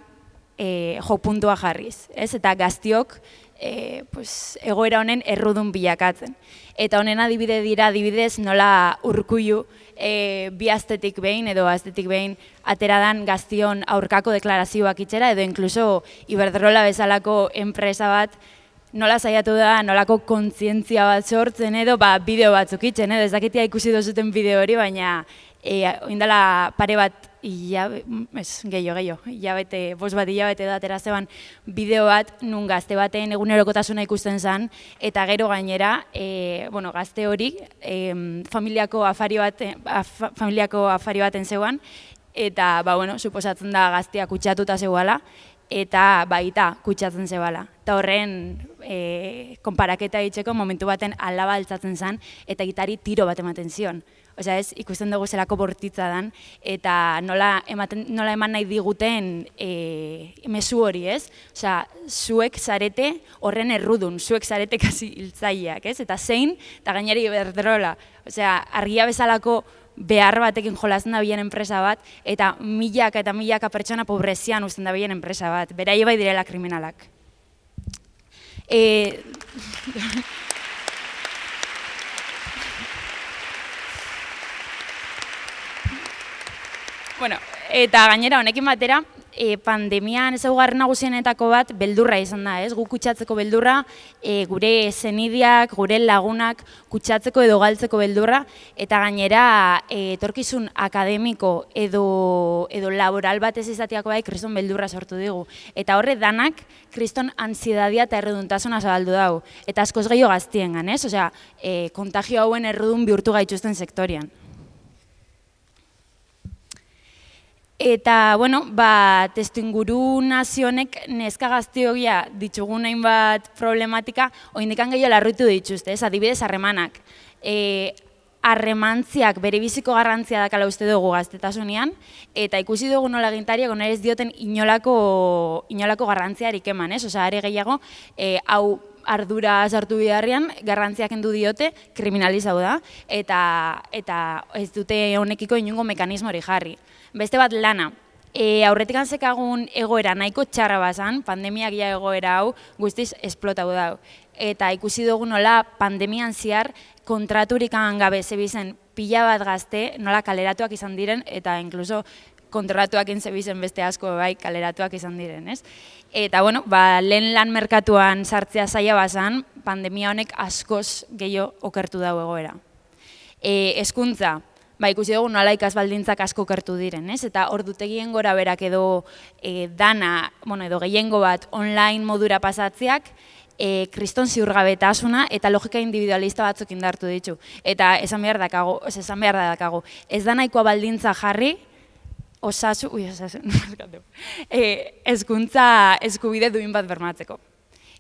jopuntua jarriz. Eta gaztiok egoera honen errudun bilakatzen. Eta honen adibide dira adibidez nola Urkullu bi astetik behin edo astetik behin ateradan gaztion aurkako deklarazioak itxera, edo inkluso Iberdrola bezalako enpresa bat nola saiatu da, nolako kontzientzia bat sortzen edo bideo batzuk itxen, ez dakitia ikusi dozuten bideo hori, baina oindala pare bat bost bat hilabete da atera zeban bideo bat nun gazte baten egunerokotasuna ikusten zen, eta gero gainera gazte hori familiako afari baten zeuan, eta suposatzen da gaztea kutsatuta zeuala, eta baita kutsatzen zebala. Eta horren konparaketa ditzeko momentu baten alaba altzatzen zen, eta gitari tiro bat ematen zion. Osea, ikusten dugu zelako bortitza dan, eta nola eman nahi diguten mezu hori, ez? Osea, zuek zarete horren errudun, zuek zarete kasi hiltzaileak, ez? Eta zein, eta gaineri Iberdrola. Osea, argia bezalako behar batekin jolazen da bilen enpresa bat, eta milaka eta milaka pertsona pobrezian uzten da bilen enpresa bat. Beraie bai direla kriminalak. Eta gainera honekin batera, pandemian ezaugarri nagusienetako bat beldurra izan da, ez? Guk kutsatzeko beldurra, gure senideak, gure lagunak kutsatzeko edo galtzeko beldurra, eta gainera etorkizun akademiko edo laboral bat ez izateako bai kriston beldurra sortu digu. Eta horre danak kriston antsiedadia eta erreduntasuna zabaldu dago. Eta askoz gehiago gaztiengan, ez? Osea, kontagio hauen errudun bihurtu gaituzten sektorian. Eta, bueno, testuinguru nazionek neska gaztiogia ditugun hainbat problematika oindikan gehiago larrutu dituzte, ez? Adibidez, harremanak. Harremantziak bere biziko garrantzia dakala uste dugu gaztetasunean, eta ikusi dugu nola agintariak onera ez dioten inolako garrantziarik eman, ez? Osea, are gehiago, hau ardura sartu biharrian, garrantziak kendu diote, kriminalizau da, eta ez dute honekiko inungo mekanismori jarri. Beste bat lana, aurretik antzekagun egoera nahiko txarra bazan, pandemiak ja egoera hau guztiz esplotau dau. Eta ikusi dugu nola pandemian zehar kontraturik gabe zebizen pila bat gazte, nola kaleratuak izan diren, eta inkluso kontratuak zebizen beste asko bai kaleratuak izan diren, ez? Eta, bueno, lehen lan merkatuan sartzea zaila bazan, pandemia honek askoz gehiago okertu dago egoera. Hezkuntza, ikusi dugu nola ikasbaldintzak asko okertu diren, ez? Eta ordutegien gora berak edo dana, edo gehiengo bat online modura pasatzeak, kriston ziurgabetasuna eta logika individualista batzuk indartu ditu. Eta esan behar dakago, ez da nahikoa baldintza jarri, hezkuntza eskubide duin bat bermatzeko.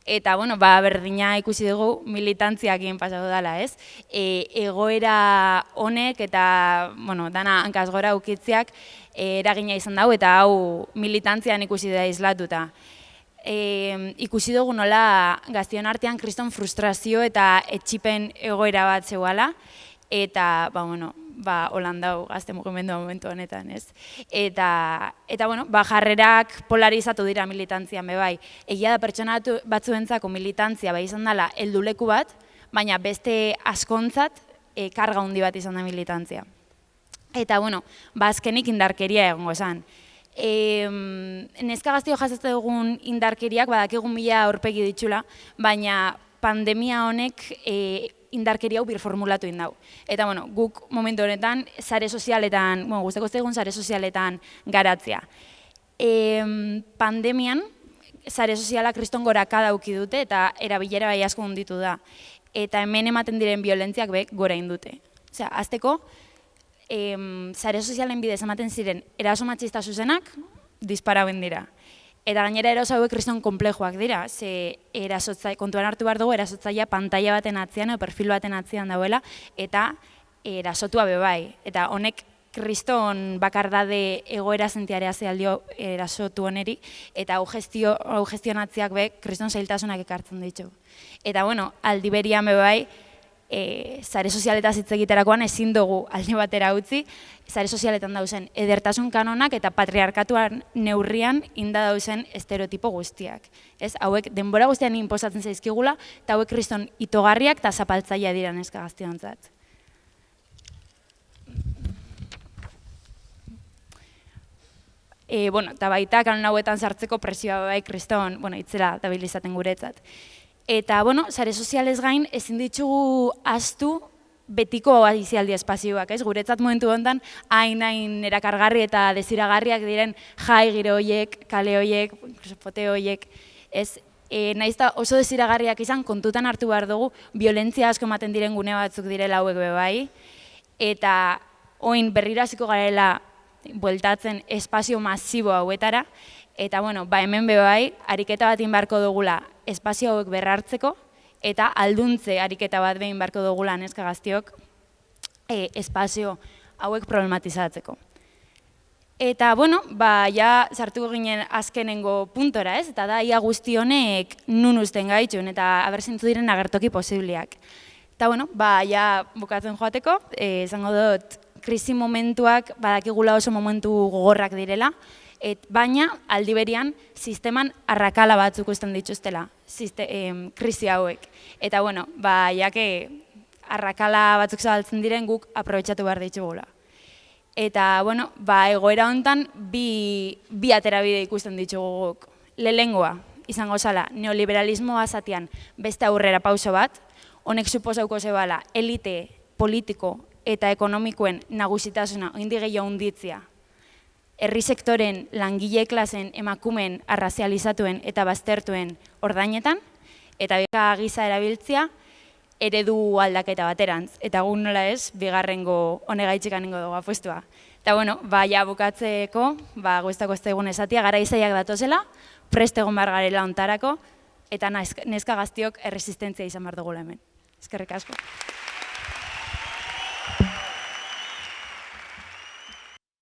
Eta, berdina ikusi dugu militantziak egin pasatu dela, ez? Egoera honek eta, dana hankaz gora ukitziak eragina izan dago eta hau militantzian ikusi da islatuta. Ikusi dugu nola gaztion artean kriston frustrazio eta etxipen egoera bat zeuala, eta, holandau gazte mugimendua momentu honetan, ez? Eta, jarrerak polarizatu dira militantzian bebai. Egia da pertsona batzuentzako militantzia bai izan dela helduleku bat, baina beste askontzat karga handi bat izan da militantzia. Eta, azkenik indarkeria egongo esan. Neska gaztio jasatzen dugun indarkeriak badakigun mila aurpegi ditxula, baina pandemia honek indarkeria hau birformulatu indau. Eta, guk momentu honetan sare sozialetan, guzteko zegoen sare sozialetan garatzea. Pandemian, sare sozialak kriston goraka dauki dute eta erabilera bai asko hunditu da. Eta hemen ematen diren violentziak gora indute. Osea, azteko, sare sozialen bidez ematen ziren eraso matxista zuzenak disparauen dira. Eta gainera eraso hauek kriston konplejoak dira, ze kontuan hartu behar dugu erasotzaia pantalla baten atzean edo perfil baten atzean dauela eta erasotua bebai. Eta honek kriston bakardade egoera sentiarea zehaldio erasotu honeri eta hau gestionatziak kriston zailtasunak ekartzen ditu. Eta aldi berian bebai, sare sozialetaz hitz egiterakoan ezin dugu alde batera utzi, sare sozialetan dauzen edertasun kanonak eta patriarkatuan neurrian inda dauzen estereotipo guztiak. Hauek denbora guztian inposatzen zaizkigula eta hauek kriston itogarriak eta zapaltzaia dira neska gaztiontzat. Eta baita kanon hauetan sartzeko presioa bai kriston, itzela dabilizaten guretzat. Eta, sare sozialez gain, ezin ditugu ahaztu betiko izialdi espazioak, ez? Guretzat momentu honetan, hain erakargarri eta desiragarriak diren jai giro horiek, kale horiek, pote horiek, ez? Nahiz eta oso desiragarriak izan, kontutan hartu behar dugu, violentzia asko ematen diren gune batzuk direla hauek bebai, eta oin berriraziko garela bueltatzen espazio masibo hauetara, eta, hemen bebai, ariketa bat inbarko dugula espazio hauek berrartzeko, eta alduntze ariketa bat behin barko dugula neska gaztiok espazio hauek problematizatzeko. Eta, ja sartuko ginen azkenengo puntora, ez? Eta da, ia guzti honek nun usten gaitxun, eta aberzintzu diren agertoki posibliak. Eta, ja bukatzen joateko, esango dut, krisi momentuak badakigula oso momentu gogorrak direla, baina aldi berian sisteman arrakala batzuk usten dituztela, krisi hauek. Eta, jake arrakala batzuk zabaltzen diren guk aprobetxatu behar ditugula. Eta, bueno, egoera hontan bi aterabide ikusten ditugu guk. Lehengoa, izango zala, neoliberalismoa zatian beste aurrera pauso bat, honek suposauko zebala elite politiko eta ekonomikoen nagusitasuna oindik gehiago hunditzea, herri sektoren langile klasen emakumeen arrazializatuen eta baztertuen ordainetan, eta beka giza erabiltzea eredu aldaketa baterantz. Eta gu nola ez, bigarrengo honegaitxik aningo dugu apuestua. Eta bueno, ja bukatzeko, guztako ez egun esatia, gara izaiak datozela, prest egon behar garela ontarako, eta neska gaztiok erresistentzia izan behar dugula hemen. Eskerrik asko.